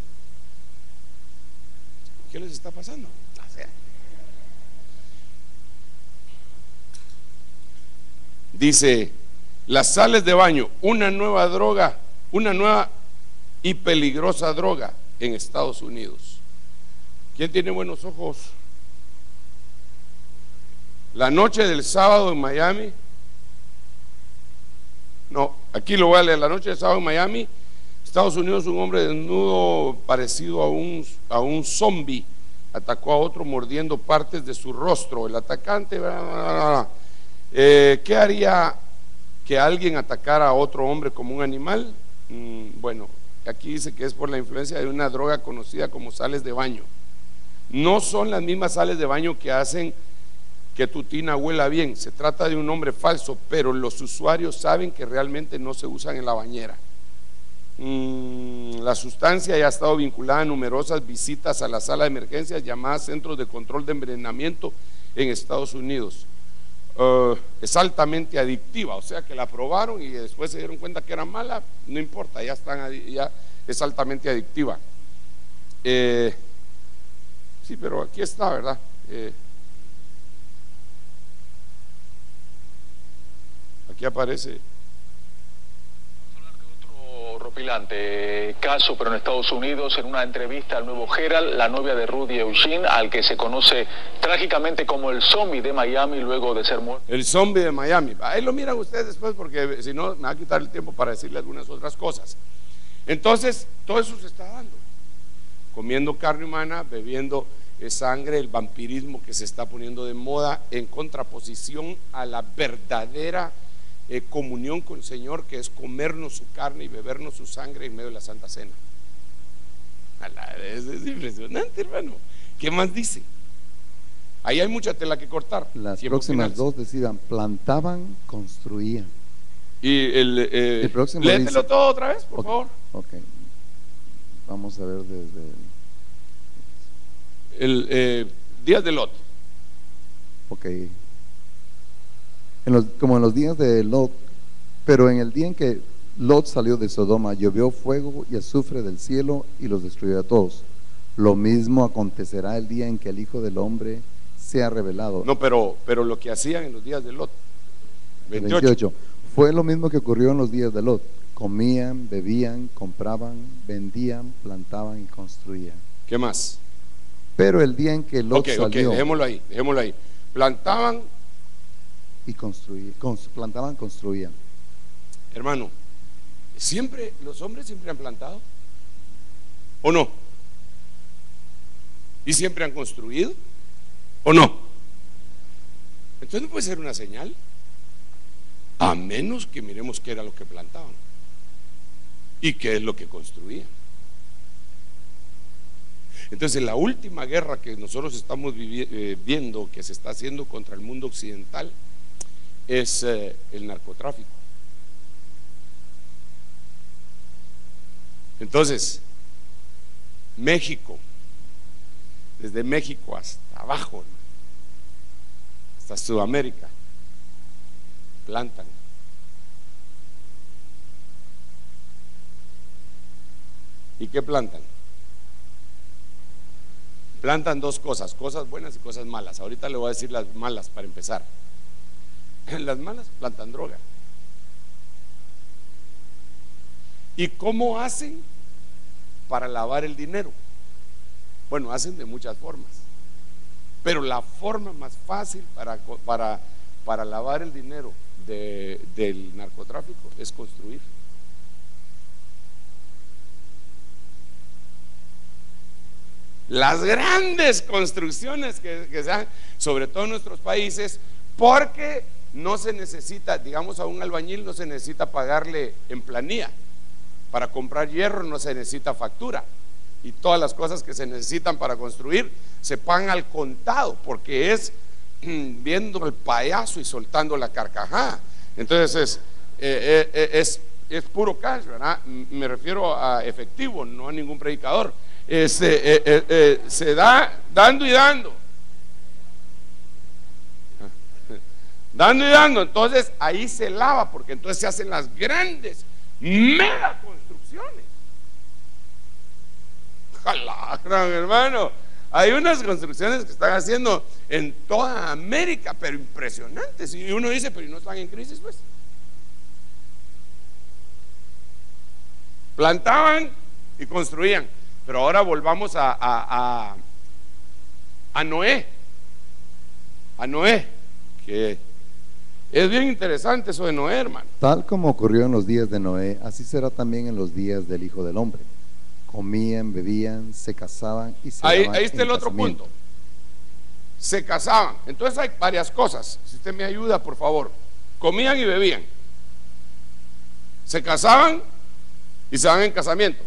¿Qué les está pasando? Dice, las sales de baño, una nueva droga, una nueva y peligrosa droga en Estados Unidos. ¿Quién tiene buenos ojos? La noche del sábado en Miami, no, aquí lo voy a leer. La noche del sábado en Miami, Estados Unidos, un hombre desnudo parecido a un zombie atacó a otro mordiendo partes de su rostro. El atacante, ¿qué haría que alguien atacara a otro hombre como un animal? Bueno, aquí dice que es por la influencia de una droga conocida como sales de baño. No son las mismas sales de baño que hacen que tu tina huela bien. Se trata de un nombre falso, pero los usuarios saben que realmente no se usan en la bañera. La sustancia ya ha estado vinculada a numerosas visitas a la sala de emergencias llamadas centros de control de envenenamiento en Estados Unidos. Es altamente adictiva, o sea que la probaron y después se dieron cuenta que era mala. No importa, ya es altamente adictiva. Sí, pero aquí está, ¿verdad? Aquí aparece. Vamos a hablar de otro escalofriante caso, pero en Estados Unidos, en una entrevista al nuevo Herald, la novia de Rudy Eugene, al que se conoce trágicamente como el zombie de Miami luego de ser muerto. El zombie de Miami. Ahí lo miran ustedes después, porque si no me va a quitar el tiempo para decirle algunas otras cosas. Entonces, todo eso se está dando. Comiendo carne humana, bebiendo sangre, el vampirismo que se está poniendo de moda en contraposición a la verdadera comunión con el Señor, que es comernos su carne y bebernos su sangre en medio de la Santa Cena. Es impresionante, hermano. ¿Qué más dice? Ahí hay mucha tela que cortar. Las próximas dos decían: plantaban, construían. Y el próximo léetelo dice, todo otra vez, por favor. Ok, vamos a ver desde el días de Lot. ok. Como en los días de Lot, pero en el día en que Lot salió de Sodoma, llovió fuego y azufre del cielo y los destruyó a todos. Lo mismo acontecerá el día en que el Hijo del Hombre sea revelado. No, pero lo que hacían en los días de Lot. 28. Fue lo mismo que ocurrió en los días de Lot. Comían, bebían, compraban, vendían, plantaban y construían. ¿Qué más? Pero el día en que Lot salió, dejémoslo ahí. Plantaban y plantaban, construían. Hermano, siempre los hombres siempre han plantado, ¿o no? ¿Y siempre han construido, o no? Entonces no puede ser una señal, a menos que miremos qué era lo que plantaban y qué es lo que construían. Entonces la última guerra que nosotros estamos viendo, que se está haciendo contra el mundo occidental, es el narcotráfico. Entonces, México, desde México hasta abajo, hasta Sudamérica, plantan. ¿Y qué plantan? Plantan dos cosas, cosas buenas y cosas malas. Ahorita le voy a decir las malas para empezar. Las malas plantan droga. ¿Y cómo hacen para lavar el dinero? Bueno, hacen de muchas formas, pero la forma más fácil para lavar el dinero del narcotráfico es construir. Las grandes construcciones que se dan, sobre todo en nuestros países, porque no se necesita, digamos, a un albañil no se necesita pagarle en planilla. Para comprar hierro no se necesita factura, y todas las cosas que se necesitan para construir se pagan al contado, porque es viendo el payaso y soltando la carcajada. Entonces es puro cash, ¿verdad? Me refiero a efectivo, no a ningún predicador. Se da dando y dando. Dando y dando. Entonces ahí se lava, porque entonces se hacen las grandes mega construcciones. Ojalá, gran hermano. Hay unas construcciones que están haciendo en toda América, pero impresionantes. Y uno dice, pero ¿no están en crisis, pues? Plantaban y construían. Pero ahora volvamos a Noé. A Noé, que es bien interesante eso de Noé, hermano. Tal como ocurrió en los días de Noé, así será también en los días del Hijo del Hombre. Comían, bebían, se casaban y se daban ahí está en el otro casamiento. punto. Se casaban. Entonces hay varias cosas. Si usted me ayuda, por favor. Comían y bebían. Se casaban y se daban en casamiento.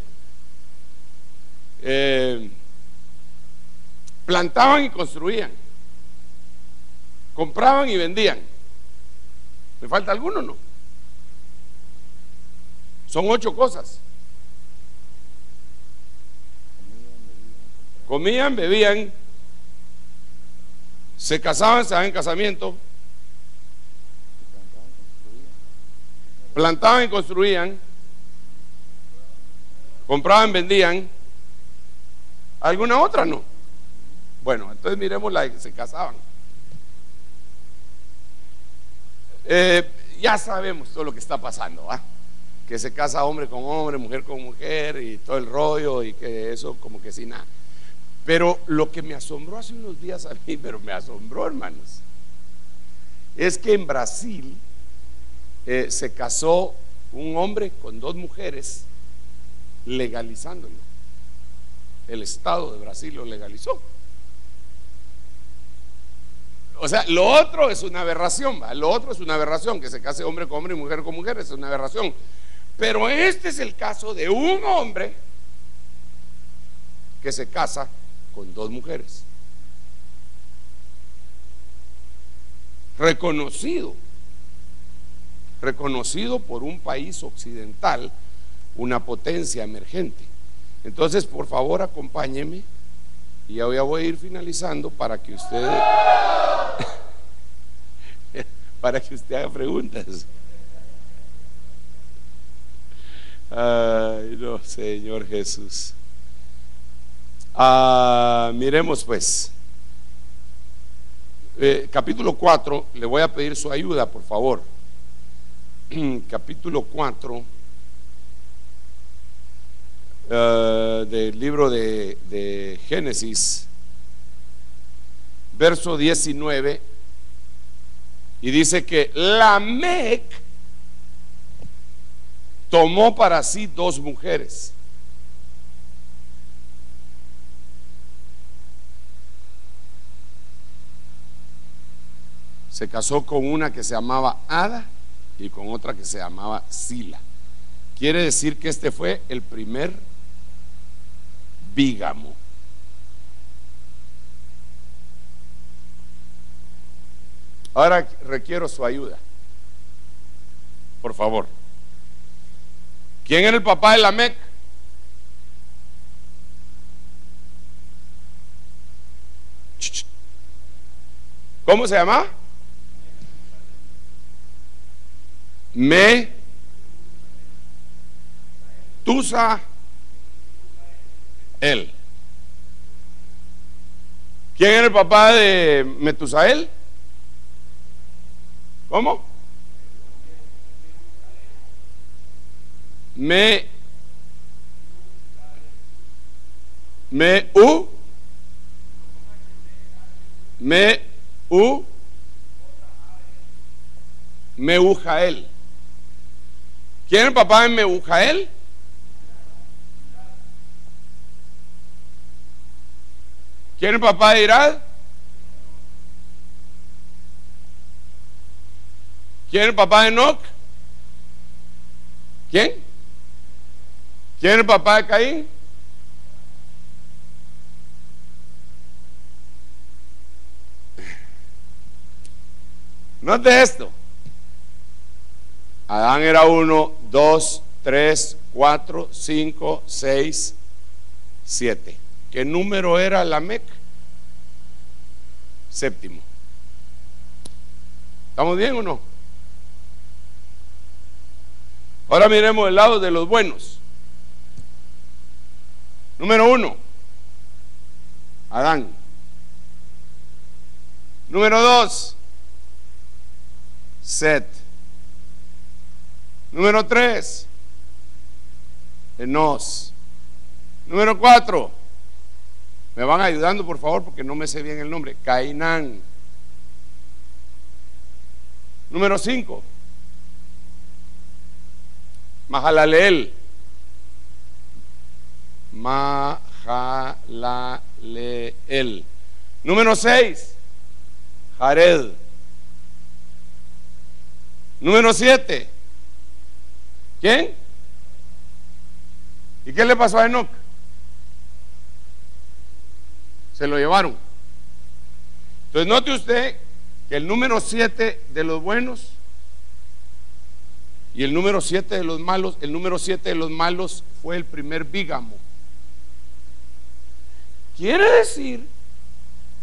Plantaban y construían. Compraban y vendían. ¿Me falta alguno o no? Son 8 cosas. Comían, bebían, se casaban, se daban en casamiento, plantaban y construían, compraban, vendían. ¿Alguna otra? No. Bueno, entonces miremos la que se casaban. Ya sabemos todo lo que está pasando, ¿va? que se casa hombre con hombre, mujer con mujer y todo el rollo, y que eso como que sin nada. Pero lo que me asombró hace unos días a mí, pero me asombró, hermanos, es que en Brasil se casó un hombre con 2 mujeres, legalizándolo. El Estado de Brasil lo legalizó. O sea, lo otro es una aberración, ¿va? Lo otro es una aberración, que se case hombre con hombre y mujer con mujer, es una aberración. Pero este es el caso de un hombre que se casa con 2 mujeres. Reconocido por un país occidental, una potencia emergente. Entonces, por favor, acompáñeme y ya voy a ir finalizando para que usted haga preguntas. Ay, no, Señor Jesús. Miremos pues, capítulo 4, le voy a pedir su ayuda, por favor. Capítulo 4 del libro de Génesis, verso 19, y dice que Lamec tomó para sí 2 mujeres. Se casó con una que se llamaba Ada y con otra que se llamaba Sila. Quiere decir que este fue el primer bígamo. Ahora requiero su ayuda, por favor. ¿Quién era el papá de Lamec? ¿Cómo se llama? Metusael. ¿Quién era el papá de Metusael? ¿Cómo? Meujael. ¿Quién es el papá de Meujael? ¿Quién es el papá de Irad? ¿Quién es el papá de Enoc? ¿Quién? ¿Quién es el papá de Caín? Note esto. Adán era 1, 2, 3, 4, 5, 6, 7. ¿Qué número era Lamec? 7. ¿Estamos bien o no? Ahora miremos el lado de los buenos. Número 1, Adán. Número 2, Set. Número 3, Enos. Número 4, me van ayudando por favor porque no me sé bien el nombre, Cainán. Número 5, Mahalaleel. Mahalaleel. Número 6, Jared. Número 7, ¿quién? ¿Y qué le pasó a Enoc? Se lo llevaron. Entonces note usted que el número 7 de los buenos y el número 7 de los malos, el número 7 de los malos fue el primer bígamo. Quiere decir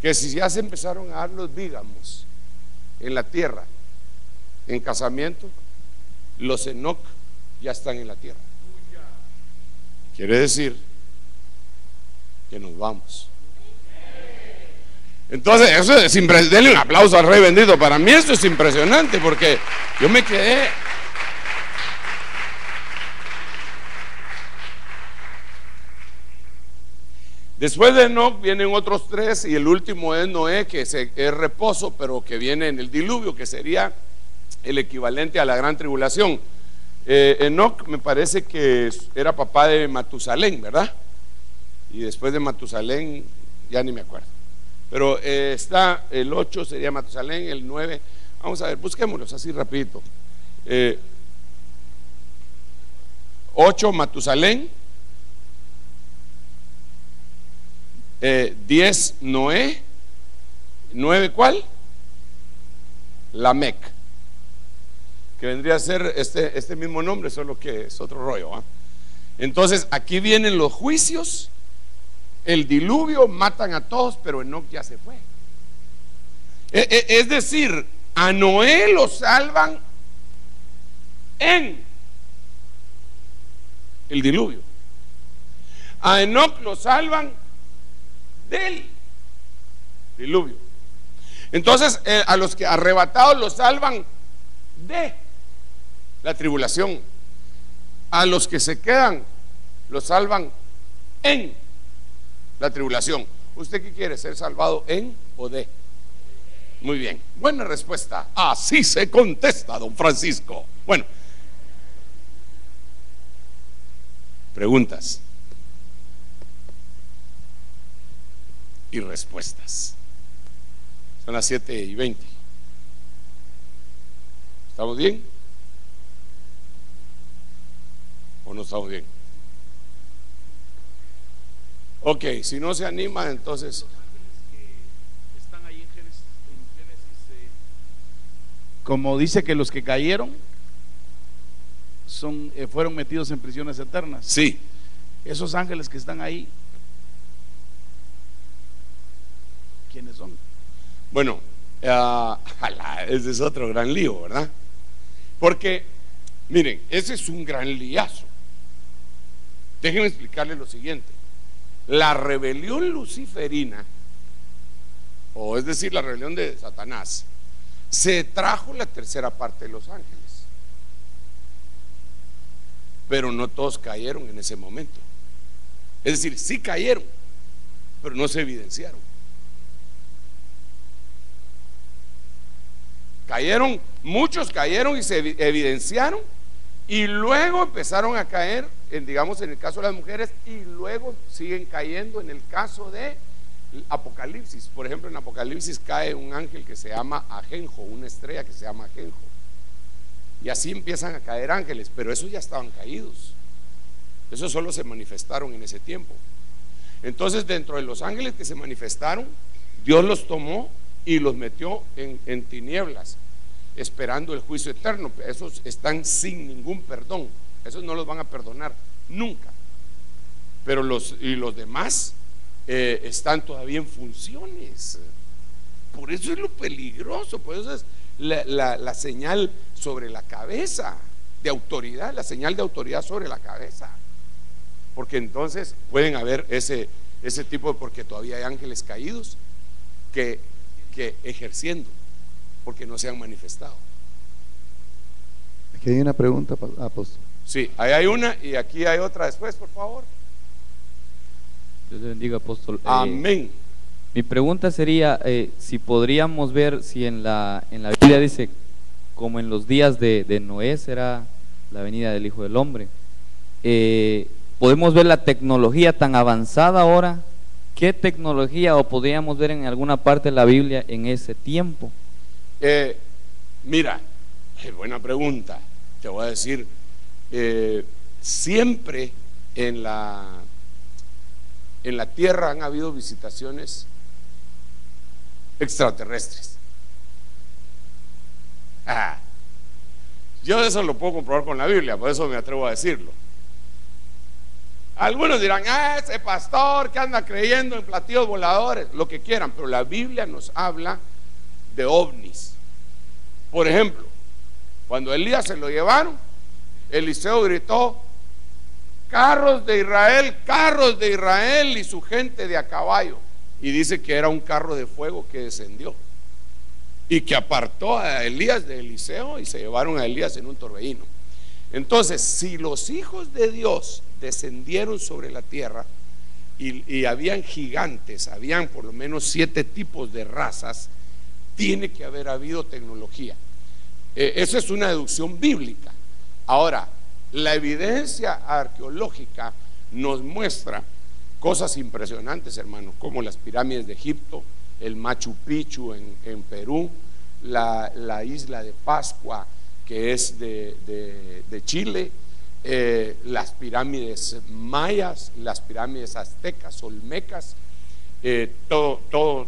que si ya se empezaron a dar los bígamos en la tierra, en casamiento, los Enoc ya están en la tierra. Quiere decir que nos vamos. Entonces, eso es impresionante. Denle un aplauso al Rey bendito. Para mí esto es impresionante porque yo me quedé. Después de Enoc vienen otros 3 y el último es Noé, que es reposo, pero que viene en el diluvio, que sería el equivalente a la gran tribulación. Enoc me parece que era papá de Matusalén, ¿verdad? Y después de Matusalén ya ni me acuerdo. Pero está el 8 sería Matusalén, el 9, vamos a ver, busquémoslos así rapidito. 8 Matusalén, 10 Noé, 9 ¿cuál? Lamec, que vendría a ser este mismo nombre, solo que es otro rollo, ¿eh? Entonces aquí vienen los juicios, el diluvio, matan a todos, pero Enoc ya se fue. Es decir, a Noé lo salvan en el diluvio, a Enoc lo salvan del diluvio. Entonces a los que arrebatados los salvan de la tribulación, a los que se quedan los salvan en la tribulación. ¿Usted qué quiere? ¿Ser salvado en o de? Muy bien, buena respuesta. Así se contesta, don Francisco. Bueno, preguntas y respuestas. Son las 7:20. ¿Estamos bien? ¿O no estamos bien? Ok, si no se anima, entonces. Están ahí en Génesis, como dice que los que cayeron fueron metidos en prisiones eternas. Sí. Esos ángeles que están ahí, ¿quiénes son? Bueno, ese es otro gran lío, ¿verdad? Porque, miren, ese es un gran liazo. Déjenme explicarles lo siguiente. La rebelión luciferina, o es decir, la rebelión de Satanás, se trajo la tercera parte de los ángeles. Pero no todos cayeron en ese momento. Es decir, sí cayeron, pero no se evidenciaron. Cayeron, muchos cayeron y se evidenciaron, y luego empezaron a caer, digamos en el caso de las mujeres, y luego siguen cayendo en el caso de Apocalipsis. Por ejemplo, en Apocalipsis cae un ángel que se llama Ajenjo, una estrella que se llama Ajenjo, y así empiezan a caer ángeles, pero esos ya estaban caídos, esos solo se manifestaron en ese tiempo. Entonces, dentro de los ángeles que se manifestaron, Dios los tomó y los metió en tinieblas, esperando el juicio eterno. Esos están sin ningún perdón, esos no los van a perdonar nunca. Pero los demás están todavía en funciones. Por eso es lo peligroso, por eso es la señal sobre la cabeza de autoridad, la señal de autoridad sobre la cabeza. Porque entonces pueden haber ese tipo de, porque todavía hay ángeles caídos que ejerciendo, porque no se han manifestado. Aquí hay una pregunta, apóstol. Sí, ahí hay una y aquí hay otra después, por favor. Dios le bendiga, apóstol. Amén. Mi pregunta sería si podríamos ver si en la Biblia dice como en los días de Noé será la venida del Hijo del Hombre. Podemos ver la tecnología tan avanzada ahora. ¿Qué tecnología o podríamos ver en alguna parte de la Biblia en ese tiempo? Mira, buena pregunta. Te voy a decir, siempre en la tierra han habido visitaciones extraterrestres. Yo eso lo puedo comprobar con la Biblia, por eso me atrevo a decirlo. Algunos dirán, ese pastor que anda creyendo en platillos voladores, lo que quieran, pero la Biblia nos habla de ovnis. Por ejemplo, cuando Elías se lo llevaron, Eliseo gritó, carros de Israel y su gente de a caballo, y dice que era un carro de fuego que descendió y que apartó a Elías de Eliseo y se llevaron a Elías en un torbellino. Entonces, si los hijos de Dios descendieron sobre la tierra, y habían gigantes, habían por lo menos 7 tipos de razas, tiene que haber habido tecnología. Esa es una deducción bíblica. Ahora, la evidencia arqueológica nos muestra cosas impresionantes, hermanos, como las pirámides de Egipto, el Machu Picchu en Perú, la isla de Pascua, que es de Chile, las pirámides mayas, las pirámides aztecas, olmecas, todo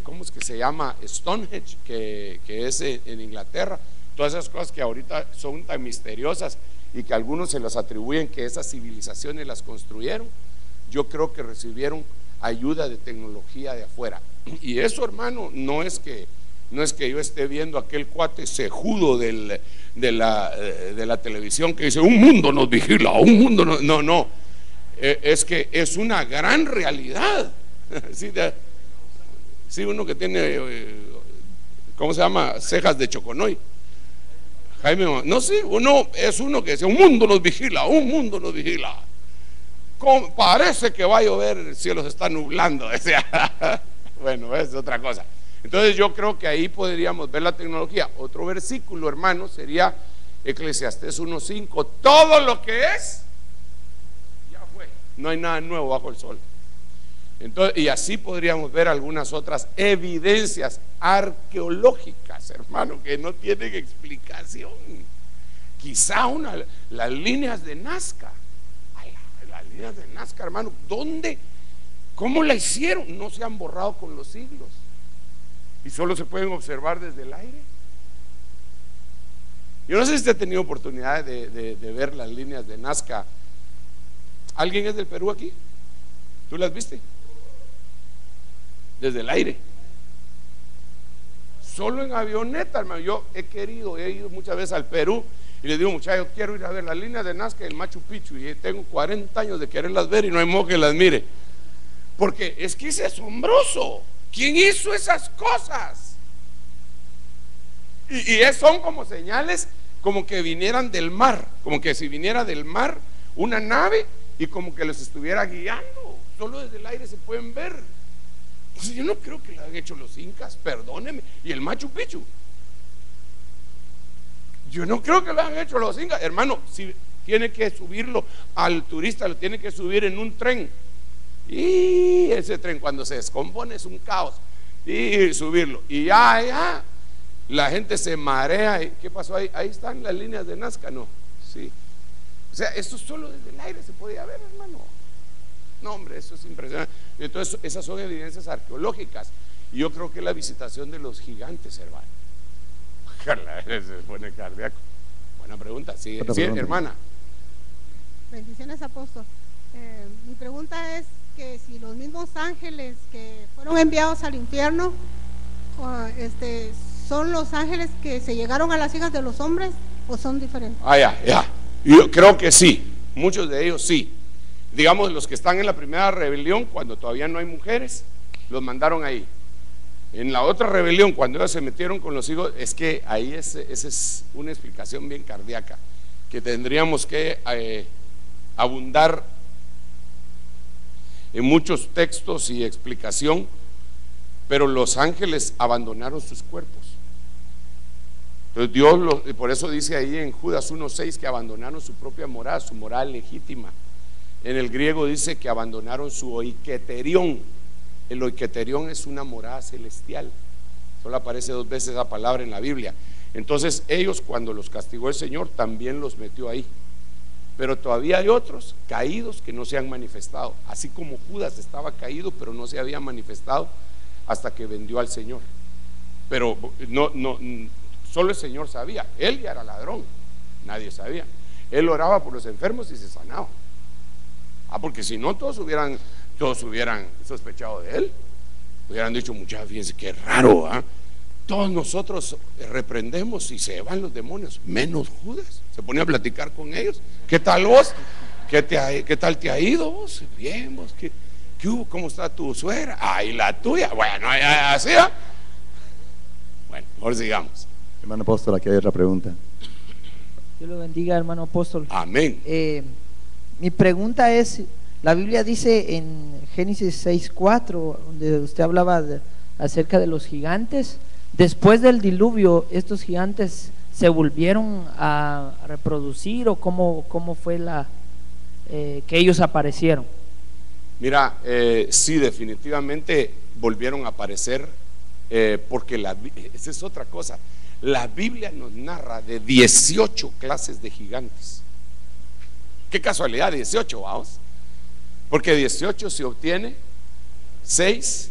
¿cómo es que se llama? Stonehenge, que es en Inglaterra. Todas esas cosas que ahorita son tan misteriosas y que algunos se las atribuyen que esas civilizaciones las construyeron, yo creo que recibieron ayuda de tecnología de afuera. Y eso, hermano, no es que yo esté viendo aquel cuate cejudo de la televisión que dice un mundo nos vigila, un mundo nos... No, es que es una gran realidad. Sí, uno que tiene, ¿cómo se llama? Cejas de choconoy. Jaime, no, sí, uno que dice un mundo nos vigila, un mundo nos vigila. Parece que va a llover, el cielo se está nublando. Bueno, es otra cosa. Entonces yo creo que ahí podríamos ver la tecnología. Otro versículo, hermano, sería Eclesiastés 1:5. Todo lo que es, ya fue. No hay nada nuevo bajo el sol. Entonces, y así podríamos ver algunas otras evidencias arqueológicas, hermano, que no tienen explicación. Quizá las líneas de Nazca. Las líneas de Nazca, hermano, ¿dónde? ¿Cómo la hicieron? No se han borrado con los siglos y solo se pueden observar desde el aire. Yo no sé si usted ha tenido oportunidad de ver las líneas de Nazca. ¿Alguien es del Perú aquí? ¿Tú las viste? Desde el aire, solo en avioneta, hermano. Yo he ido muchas veces al Perú y le digo, muchachos, quiero ir a ver las líneas de Nazca y el Machu Picchu, y tengo 40 años de quererlas ver y no hay modo que las mire, porque es que es asombroso. ¿Quién hizo esas cosas? Y son como señales, como que vinieran del mar, como que si viniera del mar una nave y como que los estuviera guiando. Solo desde el aire se pueden ver. Entonces yo no creo que lo hayan hecho los incas, perdóneme. Y el Machu Picchu, yo no creo que lo hayan hecho los incas, hermano. Si tiene que subirlo al turista, lo tiene que subir en un tren, y ese tren cuando se descompone es un caos, y subirlo, y ya la gente se marea. ¿Qué pasó ahí? Ahí están las líneas de Nazca, ¿no? Sí. O sea, esto solo desde el aire se podía ver, hermano. No, hombre, eso es impresionante. Entonces, esas son evidencias arqueológicas. Y yo creo que la visitación de los gigantes, hermano. Se pone cardíaco. Buena pregunta. Sí, hermana. Bendiciones, apóstol. Mi pregunta es que si los mismos ángeles que fueron enviados al infierno, ¿son los ángeles que se llegaron a las hijas de los hombres o son diferentes? Ya. Yo creo que sí. Muchos de ellos sí. Digamos, los que están en la primera rebelión, cuando todavía no hay mujeres, los mandaron ahí. En la otra rebelión, cuando ellos se metieron con los hijos, es que ahí esa es una explicación bien cardíaca, que tendríamos que abundar en muchos textos y explicación. Pero los ángeles abandonaron sus cuerpos. Entonces Dios, por eso dice ahí en Judas 1:6 que abandonaron su propia morada, su morada legítima. En el griego dice que abandonaron su oiketerión. El oiketerión es una morada celestial. Solo aparece 2 veces esa palabra en la Biblia. Entonces ellos, cuando los castigó el Señor, también los metió ahí. Pero todavía hay otros caídos que no se han manifestado, así como Judas estaba caído pero no se había manifestado hasta que vendió al Señor. Pero no, solo el Señor sabía. Él ya era ladrón, nadie sabía. Él oraba por los enfermos y se sanaba. Porque si no, todos hubieran sospechado de él. Hubieran dicho, muchachos, fíjense qué raro, todos nosotros reprendemos y se van los demonios, menos Judas. Se ponía a platicar con ellos. ¿Qué tal vos? ¿Qué tal te ha ido vos? Bien, vos, ¿qué hubo? ¿Cómo está tu suegra? Y la tuya. Bueno, así. Bueno, ahora sigamos. Hermano apóstol, aquí hay otra pregunta. Dios lo bendiga, hermano apóstol. Amén. Mi pregunta es, La Biblia dice en Génesis 6:4, donde usted hablaba acerca de los gigantes, después del diluvio, estos gigantes se volvieron a reproducir, o cómo fue que ellos aparecieron. Mira, sí, definitivamente volvieron a aparecer, porque esa es otra cosa. La Biblia nos narra de 18 clases de gigantes. Qué casualidad, 18, vamos. Porque 18 se obtiene 6,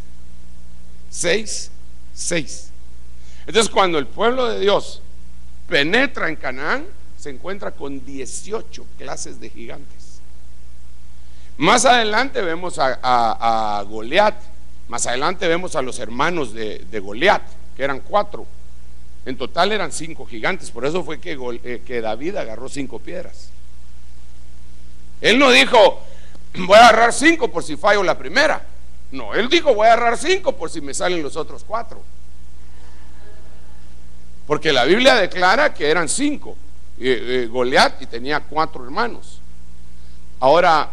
6, 6. Entonces, cuando el pueblo de Dios penetra en Canaán, se encuentra con 18 clases de gigantes. Más adelante vemos a Goliat. Más adelante vemos a los hermanos de Goliat, que eran 4. En total eran 5 gigantes. Por eso fue que David agarró 5 piedras. Él no dijo: voy a agarrar 5 por si fallo la primera. No, él dijo: voy a agarrar 5 por si me salen los otros 4. Porque la Biblia declara que eran 5 Goliat, y tenía 4 hermanos. Ahora,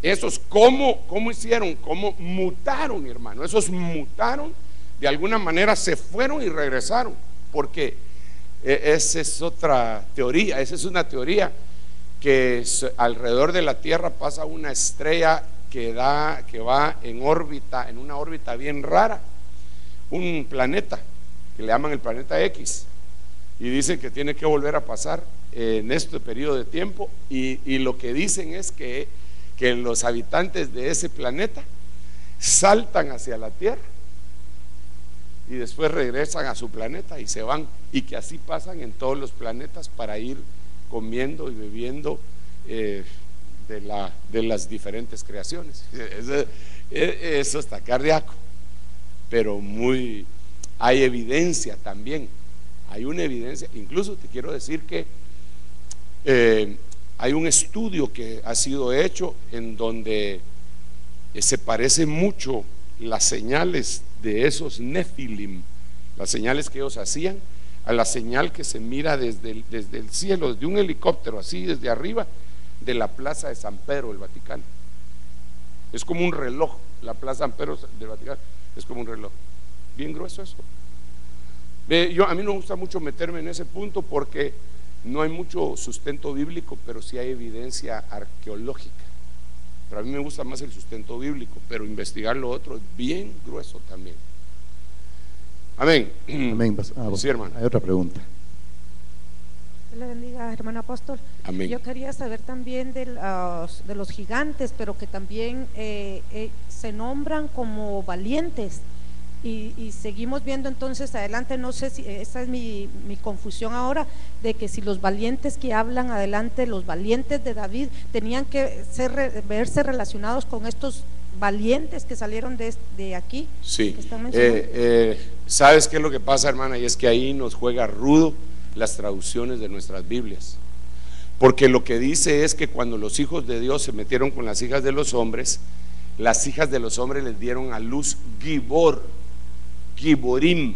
esos ¿cómo hicieron? ¿Cómo mutaron, hermano? Esos mutaron, de alguna manera se fueron y regresaron. Porque esa es otra teoría. Esa es una teoría que alrededor de la Tierra pasa una estrella que va en órbita, en una órbita bien rara, un planeta que le llaman el planeta X, y dicen que tiene que volver a pasar en este periodo de tiempo, y lo que dicen es que los habitantes de ese planeta saltan hacia la Tierra y después regresan a su planeta y se van, y que así pasan en todos los planetas para ir comiendo y bebiendo de las diferentes creaciones. Eso está cardíaco, pero hay evidencia también. Hay una evidencia, incluso te quiero decir que hay un estudio que ha sido hecho en donde se parece mucho las señales de esos Nefilim, las señales que ellos hacían, a la señal que se mira desde el cielo, desde un helicóptero, así desde arriba de la plaza de San Pedro del Vaticano. Es como un reloj. La plaza San Pedro del Vaticano es como un reloj, bien grueso eso. A mí no me gusta mucho meterme en ese punto porque no hay mucho sustento bíblico, pero sí hay evidencia arqueológica. Pero a mí me gusta más el sustento bíblico, pero investigar lo otro es bien grueso también. Amén. Amén. Sí, hermano. Hay otra pregunta. Dios le bendiga, hermano apóstol. Amén. Yo quería saber también de los gigantes, pero que también se nombran como valientes. Y seguimos viendo entonces adelante, no sé si esa es mi confusión ahora, de que si los valientes que hablan adelante, los valientes de David, tenían que verse relacionados con estos valientes que salieron de aquí. Sí. Que están mencionando. ¿Sabes qué es lo que pasa, hermana? Y es que ahí nos juega rudo las traducciones de nuestras Biblias, porque lo que dice es que cuando los hijos de Dios se metieron con las hijas de los hombres, las hijas de los hombres les dieron a luz Giborim.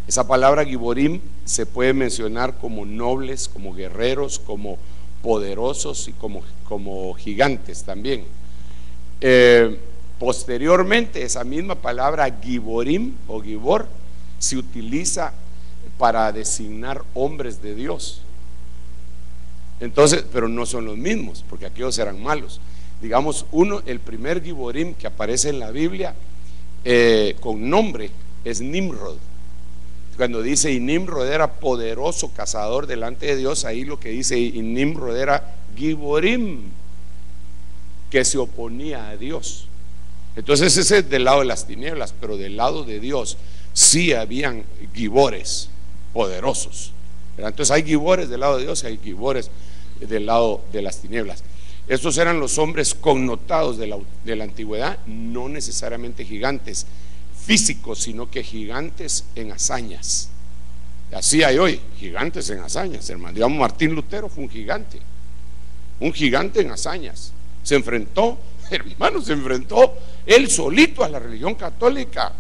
Esa palabra Giborim se puede mencionar como nobles, como guerreros, como poderosos y como gigantes también. Posteriormente, esa misma palabra Giborim o Gibor se utiliza para designar hombres de Dios. Entonces, pero no son los mismos, porque aquellos eran malos. Digamos, el primer Giborim que aparece en la Biblia con nombre es Nimrod. Cuando dice y Nimrod era poderoso cazador delante de Dios, ahí lo que dice y Nimrod era Giborim, que se oponía a Dios. Entonces ese es del lado de las tinieblas, pero del lado de Dios sí habían gibores poderosos. Entonces hay gibores del lado de Dios y hay gibores del lado de las tinieblas. Estos eran los hombres connotados de la antigüedad, no necesariamente gigantes físicos, sino que gigantes en hazañas. Así hay hoy, gigantes en hazañas, hermano. Digamos, Martín Lutero fue un gigante en hazañas. Se enfrentó, hermano, él solito a la religión católica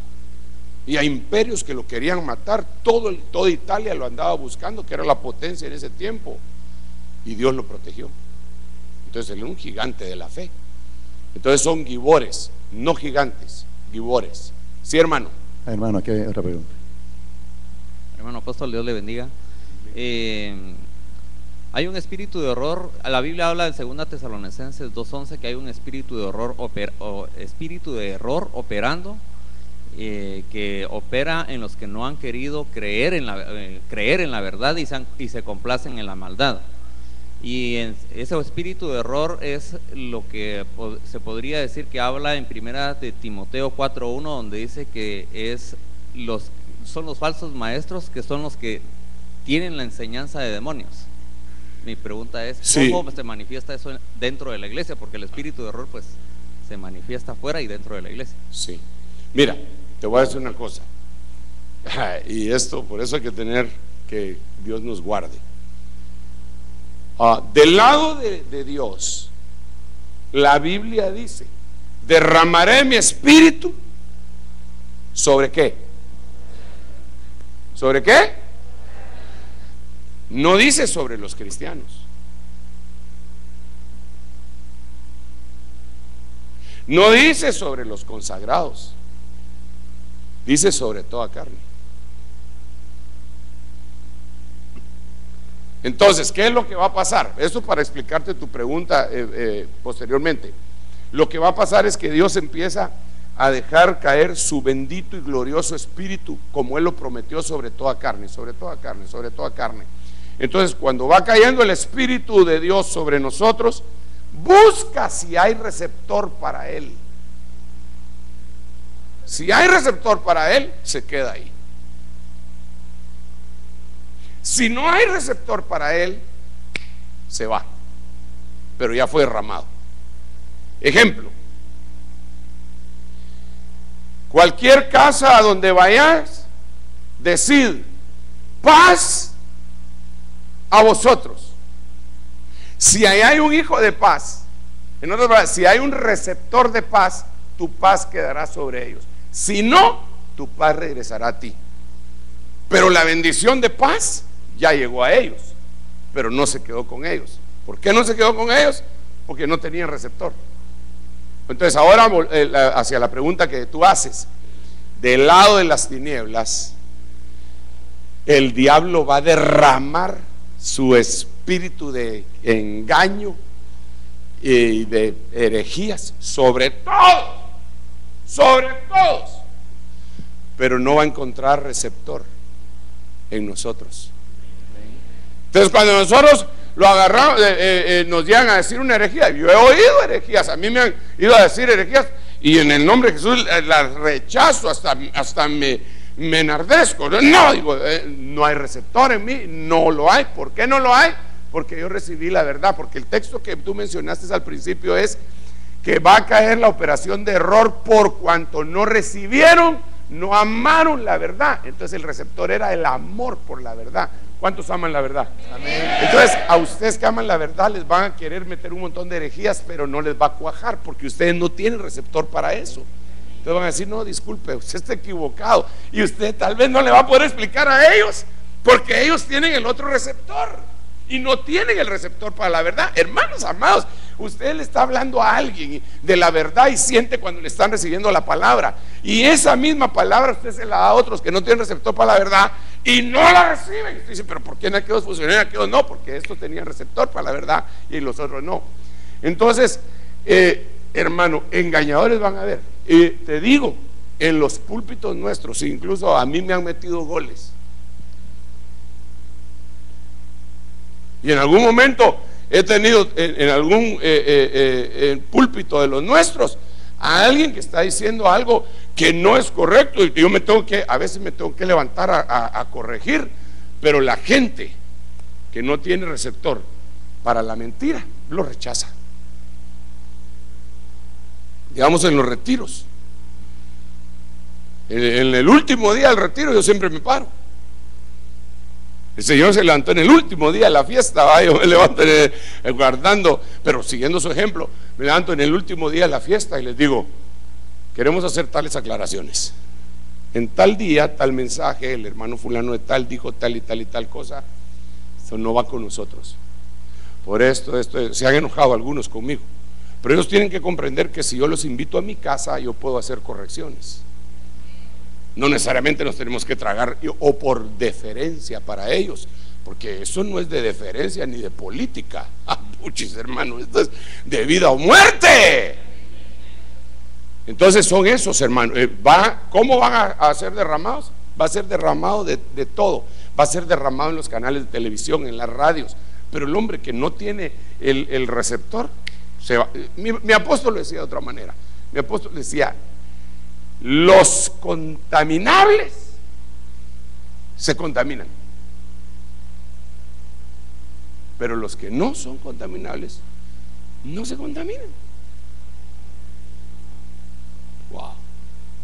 y a imperios que lo querían matar. Toda Italia lo andaba buscando, que era la potencia en ese tiempo, y Dios lo protegió. Entonces él era un gigante de la fe. Entonces son gibores, no gigantes, gibores. ¿Sí, hermano? Hermano, aquí hay otra pregunta. Hermano apóstol, Dios le bendiga. Hay un espíritu de horror. La Biblia habla en 2 Tesalonicenses 2:11 que hay un espíritu de horror espíritu de error operando, que opera en los que no han querido creer en la verdad y se complacen en la maldad. Y ese espíritu de error es lo que se podría decir que habla en 1 de Timoteo 4:1, donde dice que son los falsos maestros, que son los que tienen la enseñanza de demonios. Mi pregunta es, ¿cómo se manifiesta eso dentro de la iglesia? Porque el espíritu de error pues se manifiesta afuera y dentro de la iglesia. Sí. Mira, te voy a decir una cosa, y esto, por eso hay que tener que Dios nos guarde. Del lado de Dios, la Biblia dice: derramaré mi espíritu ¿sobre qué? ¿Sobre qué? No dice sobre los cristianos. No dice sobre los consagrados. Dice sobre toda carne. Entonces, ¿qué es lo que va a pasar? Esto para explicarte tu pregunta posteriormente. Lo que va a pasar es que Dios empieza a dejar caer su bendito y glorioso espíritu, como Él lo prometió, sobre toda carne, sobre toda carne, sobre toda carne. Entonces, cuando va cayendo el espíritu de Dios sobre nosotros, busca si hay receptor para Él. Si hay receptor para Él, se queda ahí. Si no hay receptor para Él, se va, pero ya fue derramado. Ejemplo: cualquier casa a donde vayas, decid paz a vosotros. Si ahí hay un hijo de paz, en otras palabras, si hay un receptor de paz, tu paz quedará sobre ellos. Si no, tu paz regresará a ti. Pero la bendición de paz ya llegó a ellos, pero no se quedó con ellos. ¿Por qué no se quedó con ellos? Porque no tenían receptor. Entonces ahora hacia la pregunta que tú haces: del lado de las tinieblas, el diablo va a derramar su espíritu de engaño y de herejías sobre todos, pero no va a encontrar receptor en nosotros. Entonces, cuando nosotros lo agarramos, nos llegan a decir una herejía. Yo he oído herejías, a mí me han ido a decir herejías, y en el nombre de Jesús las rechazo, hasta me enardezco. No, digo, no hay receptor en mí, no lo hay. ¿Por qué no lo hay? Porque yo recibí la verdad. Porque el texto que tú mencionaste al principio es que va a caer la operación de error por cuanto no recibieron, no amaron la verdad. Entonces el receptor era el amor por la verdad. ¿Cuántos aman la verdad? Amén. Entonces a ustedes que aman la verdad les van a querer meter un montón de herejías, pero no les va a cuajar porque ustedes no tienen receptor para eso. Entonces van a decir: no, disculpe, usted está equivocado. Y usted tal vez no le va a poder explicar a ellos, porque ellos tienen el otro receptor y no tienen el receptor para la verdad. Hermanos amados, usted le está hablando a alguien de la verdad y siente cuando le están recibiendo la palabra, y esa misma palabra usted se la da a otros que no tienen receptor para la verdad y no la reciben. Usted dice: pero ¿por qué en aquellos funcionaron y aquellos no? Porque estos tenían receptor para la verdad y los otros no. Entonces, hermano, engañadores van a haber. Te digo, en los púlpitos nuestros, incluso a mí me han metido goles. Y en algún momento he tenido en algún púlpito de los nuestros a alguien que está diciendo algo que no es correcto, y yo a veces me tengo que levantar a corregir, pero la gente que no tiene receptor para la mentira lo rechaza. Digamos, en los retiros, en el último día del retiro, yo siempre me paro. El Señor se levantó en el último día de la fiesta, yo me levanto guardando, pero siguiendo su ejemplo, me levanto en el último día de la fiesta y les digo: queremos hacer tales aclaraciones. En tal día, tal mensaje, el hermano fulano de tal dijo tal y tal y tal cosa. Eso no va con nosotros. Por esto se han enojado algunos conmigo, Pero ellos tienen que comprender que si yo los invito a mi casa, yo puedo hacer correcciones. No necesariamente nos tenemos que tragar o por deferencia para ellos, porque eso no es de deferencia ni de política. Puchis, hermano, esto es de vida o muerte. Entonces son esos, hermano. ¿Cómo van a ser derramados? Va a ser derramado de todo. Va a ser derramado en los canales de televisión, en las radios. Pero el hombre que no tiene el receptor se va. Mi apóstol lo decía de otra manera. Mi apóstol decía: los contaminables se contaminan, pero los que no son contaminables no se contaminan. Wow,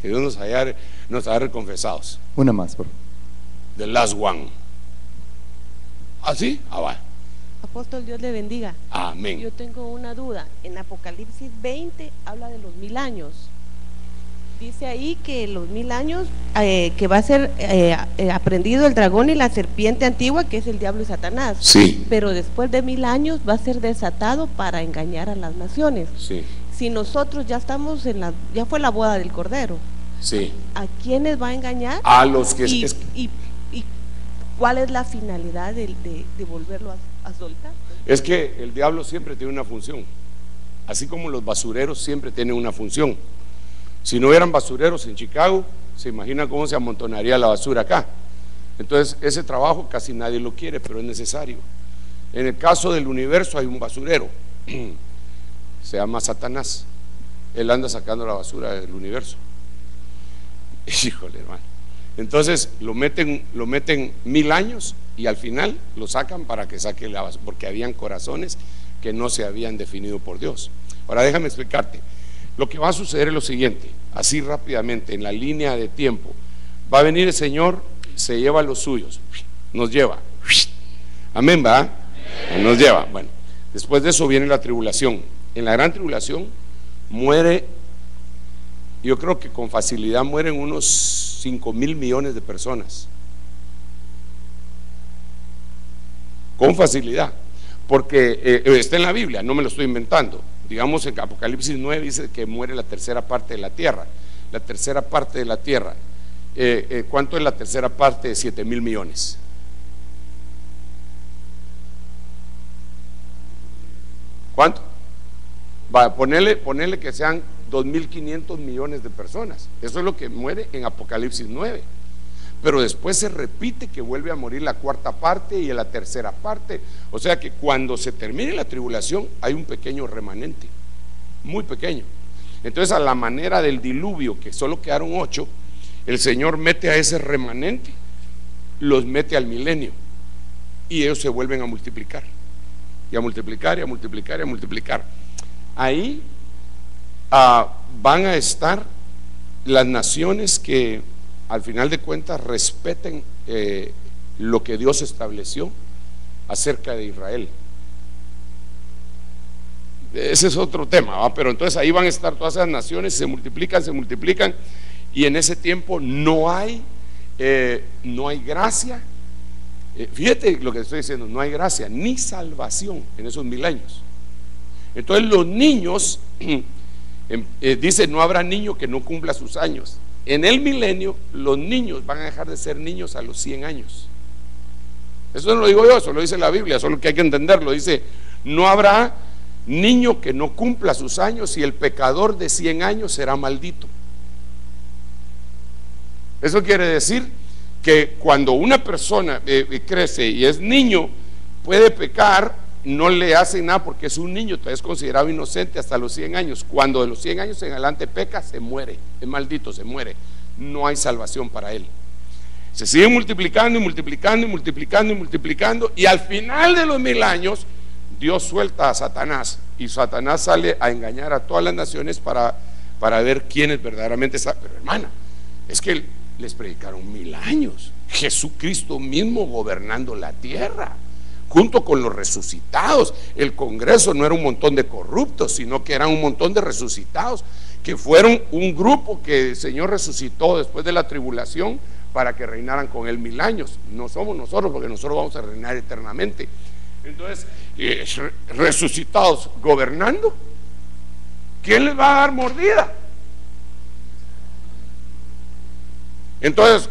que Dios nos agarre confesados. Una más, por favor. The last one. ¿Así? Va. Apóstol, Dios le bendiga. Amén. Yo tengo una duda. En Apocalipsis 20 habla de los 1000 años. Dice ahí que los 1000 años que va a ser aprendido el dragón y la serpiente antigua, que es el diablo y Satanás. Sí. Pero después de 1000 años va a ser desatado para engañar a las naciones. Sí. Si nosotros ya estamos ya fue la boda del Cordero. Sí. ¿A quiénes va a engañar? A los que y ¿cuál es la finalidad de volverlo a soltar? Es que el diablo siempre tiene una función, así como los basureros siempre tienen una función. Si no hubieran basureros en Chicago, se imagina cómo se amontonaría la basura acá. Entonces ese trabajo casi nadie lo quiere, pero es necesario. En el caso del universo hay un basurero, se llama Satanás. Él anda sacando la basura del universo. Híjole, hermano. Entonces lo meten 1000 años y al final lo sacan para que saque la basura, porque habían corazones que no se habían definido por Dios. Ahora déjame explicarte. Lo que va a suceder es lo siguiente, así rápidamente, en la línea de tiempo. Va a venir el Señor, se lleva a los suyos, nos lleva. Amén, ¿va? Nos lleva. Bueno, después de eso viene la tribulación. En la gran tribulación muere, yo creo que con facilidad mueren unos 5,000 millones de personas. Con facilidad. Porque está en la Biblia, no me lo estoy inventando. Digamos, en Apocalipsis 9 dice que muere la tercera parte de la tierra. La tercera parte de la tierra. ¿Cuánto es la tercera parte de 7,000 millones? ¿Cuánto? Va, ponerle que sean 2,500 millones de personas. Eso es lo que muere en Apocalipsis 9. Pero después se repite que vuelve a morir la cuarta parte y la tercera parte. O sea que cuando se termine la tribulación hay un pequeño remanente, muy pequeño. Entonces, a la manera del diluvio, que solo quedaron 8, el Señor mete a ese remanente, los mete al milenio y ellos se vuelven a multiplicar y a multiplicar y a multiplicar y a multiplicar. Ahí van a estar las naciones que al final de cuentas respeten lo que Dios estableció acerca de Israel. Ese es otro tema, ¿va? Pero entonces ahí van a estar todas esas naciones, se multiplican, y en ese tiempo no hay gracia. Fíjate lo que estoy diciendo, no hay gracia ni salvación en esos 1000 años. Entonces los niños, dice, no habrá niño que no cumpla sus años. En el milenio los niños van a dejar de ser niños a los 100 años. Eso no lo digo yo, eso lo dice la Biblia, solo que hay que entenderlo. Dice, no habrá niño que no cumpla sus años, y el pecador de 100 años será maldito. Eso quiere decir que cuando una persona crece y es niño, puede pecar, no le hacen nada porque es un niño, todavía es considerado inocente hasta los 100 años. Cuando de los 100 años en adelante peca, se muere, es maldito, se muere. No hay salvación para él. Se sigue multiplicando y multiplicando y multiplicando y multiplicando, y al final de los 1000 años Dios suelta a Satanás, y Satanás sale a engañar a todas las naciones para ver quiénes verdaderamente saben. Pero hermana, es que les predicaron 1000 años, Jesucristo mismo gobernando la tierra junto con los resucitados. El Congreso no era un montón de corruptos, sino que eran un montón de resucitados, que fueron un grupo que el Señor resucitó después de la tribulación para que reinaran con él 1000 años. No somos nosotros, porque nosotros vamos a reinar eternamente. Entonces, resucitados gobernando ¿quién les va a dar mordida? Entonces,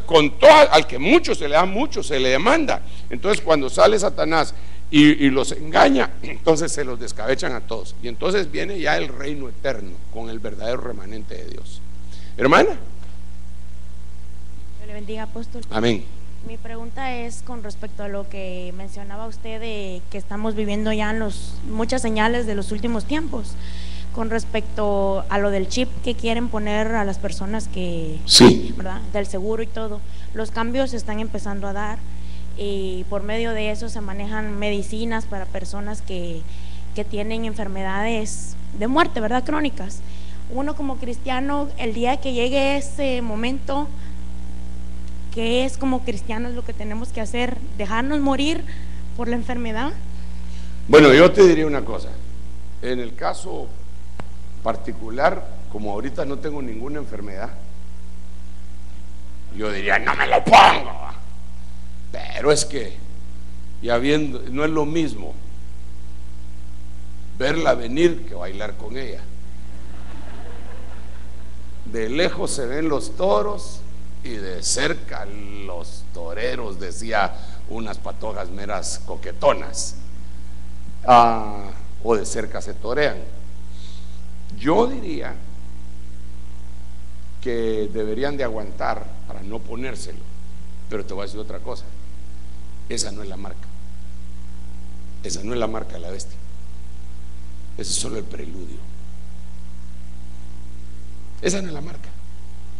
al que mucho se le da, mucho se le demanda. Entonces, cuando sale Satanás y los engaña, entonces se los descabechan a todos. Y entonces viene ya el reino eterno con el verdadero remanente de Dios. Hermana. Dios le bendiga, apóstol. Amén. Mi pregunta es con respecto a lo que mencionaba usted de que estamos viviendo ya en muchas señales de los últimos tiempos, con respecto a lo del chip que quieren poner a las personas que, sí, ¿verdad?, del seguro y todo. Los cambios se están empezando a dar y por medio de eso se manejan medicinas para personas que tienen enfermedades de muerte, ¿verdad?, crónicas. Uno como cristiano, el día que llegue ese momento, ¿qué es como cristianos lo que tenemos que hacer? ¿Dejarnos morir por la enfermedad? Bueno, yo te diría una cosa. En el caso particular, como ahorita no tengo ninguna enfermedad, yo diría, no me lo pongo. Pero es que, ya viendo, no es lo mismo verla venir que bailar con ella. De lejos se ven los toros y de cerca los toreros, decía unas patojas meras coquetonas, o de cerca se torean. Yo diría que deberían de aguantar para no ponérselo, pero te voy a decir otra cosa, esa no es la marca, esa no es la marca de la bestia, ese es solo el preludio, esa no es la marca,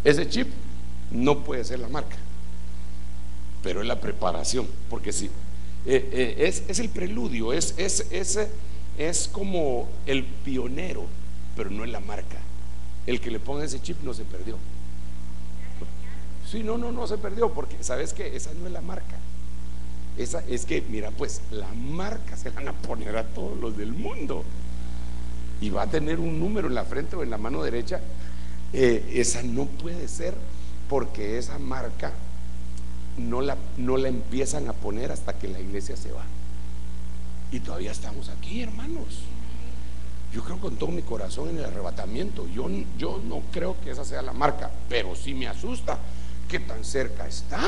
ese chip no puede ser la marca, pero es la preparación, porque sí, es el preludio, es como el pionero, pero no es la marca. El que le ponga ese chip no se perdió. Sí, no se perdió, porque sabes que esa no es la marca. Esa es que, mira, pues la marca se van a poner a todos los del mundo y va a tener un número en la frente o en la mano derecha. Esa no puede ser, porque esa marca no la empiezan a poner hasta que la iglesia se va. Y todavía estamos aquí, hermanos. Yo creo con todo mi corazón en el arrebatamiento. Yo no creo que esa sea la marca, pero sí me asusta que tan cerca está.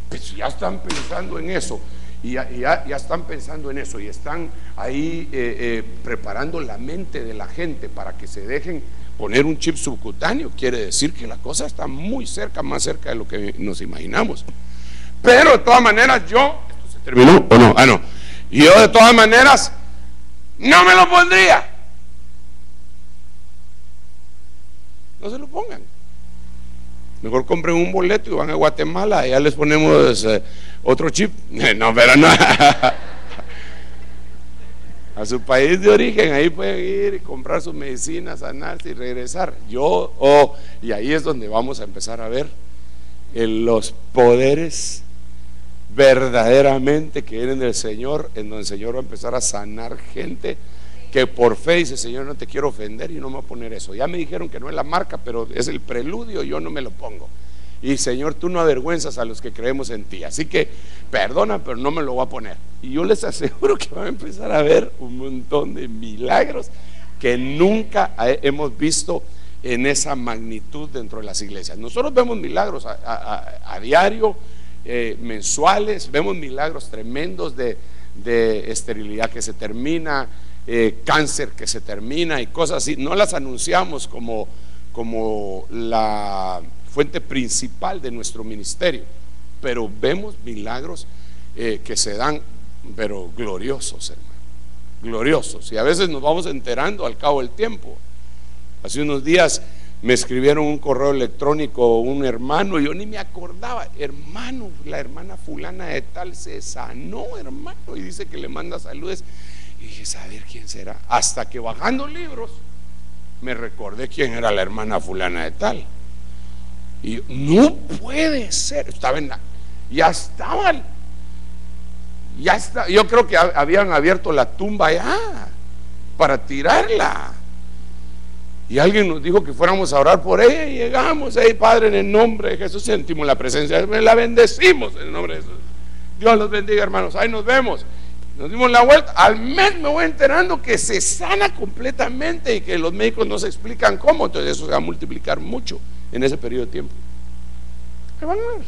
Pues ya están pensando en eso, y ya están pensando en eso, y están ahí preparando la mente de la gente para que se dejen poner un chip subcutáneo. Quiere decir que la cosa está muy cerca, más cerca de lo que nos imaginamos. Pero de todas maneras, ¿esto se terminó o no? No. Y yo de todas maneras no me lo pondría. No se lo pongan. Mejor compren un boleto y van a Guatemala, y ya les ponemos otro chip. No, pero no. A su país de origen, ahí pueden ir y comprar sus medicinas, sanarse y regresar. Y ahí es donde vamos a empezar a ver los poderes verdaderamente que vienen del Señor, en donde el Señor va a empezar a sanar gente que por fe dice: Señor, no te quiero ofender y no me voy a poner eso. Ya me dijeron que no es la marca, pero es el preludio, yo no me lo pongo. Y Señor, tú no avergüenzas a los que creemos en ti, así que perdona, pero no me lo voy a poner. Y yo les aseguro que van a empezar a ver un montón de milagros que nunca hemos visto en esa magnitud dentro de las iglesias. Nosotros vemos milagros a diario, mensuales, vemos milagros tremendos de esterilidad que se termina, cáncer que se termina y cosas así. No las anunciamos como la fuente principal de nuestro ministerio, pero vemos milagros que se dan, pero gloriosos, hermano, gloriosos, y a veces nos vamos enterando al cabo del tiempo. Hace unos días me escribieron un correo electrónico un hermano, y yo ni me acordaba: hermano, la hermana fulana de tal se sanó, hermano, y dice que le manda saludes. Y dije: ¿saber quién será? Hasta que bajando libros me recordé quién era la hermana fulana de tal. Y no puede ser, ya estaban, yo creo que habían abierto la tumba ya para tirarla. Y alguien nos dijo que fuéramos a orar por ella, y llegamos ahí: Padre, en el nombre de Jesús, sentimos la presencia, la bendecimos en el nombre de Jesús. Dios los bendiga, hermanos, ahí nos vemos. Nos dimos la vuelta, al mes me voy enterando que se sana completamente y que los médicos no se explican cómo, entonces eso se va a multiplicar mucho en ese periodo de tiempo. Ahí van a ver.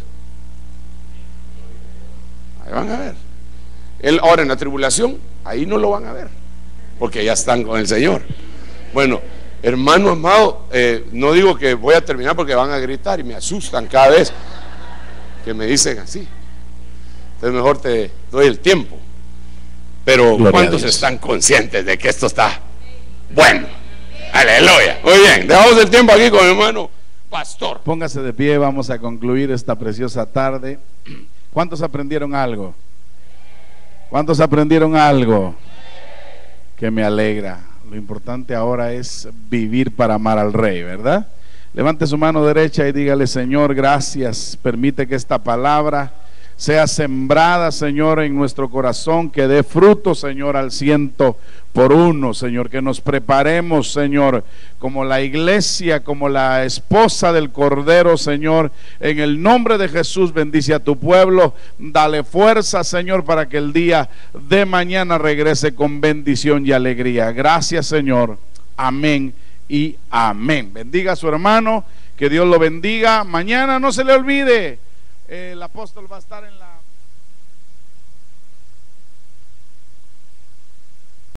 Ahí van a ver. Ahora en la tribulación, ahí no lo van a ver, porque ya están con el Señor. Bueno, hermano amado, no digo que voy a terminar porque van a gritar y me asustan cada vez que me dicen así. Entonces mejor te doy el tiempo. Pero ¿cuántos están conscientes de que esto está bueno? Aleluya. Muy bien, dejamos el tiempo aquí con el hermano pastor. Póngase de pie, vamos a concluir esta preciosa tarde. ¿Cuántos aprendieron algo? ¿Cuántos aprendieron algo? Que me alegra. Lo importante ahora es vivir para amar al Rey, ¿verdad? Levante su mano derecha y dígale: Señor, gracias. Permite que esta palabra sea sembrada, Señor, en nuestro corazón, que dé fruto, Señor, al 100%, Señor, que nos preparemos, Señor, como la iglesia, como la esposa del Cordero, Señor, en el nombre de Jesús. Bendice a tu pueblo, dale fuerza, Señor, para que el día de mañana regrese con bendición y alegría. Gracias, Señor, amén y amén. Bendiga a su hermano, que Dios lo bendiga. Mañana no se le olvide, el apóstol va a estar en la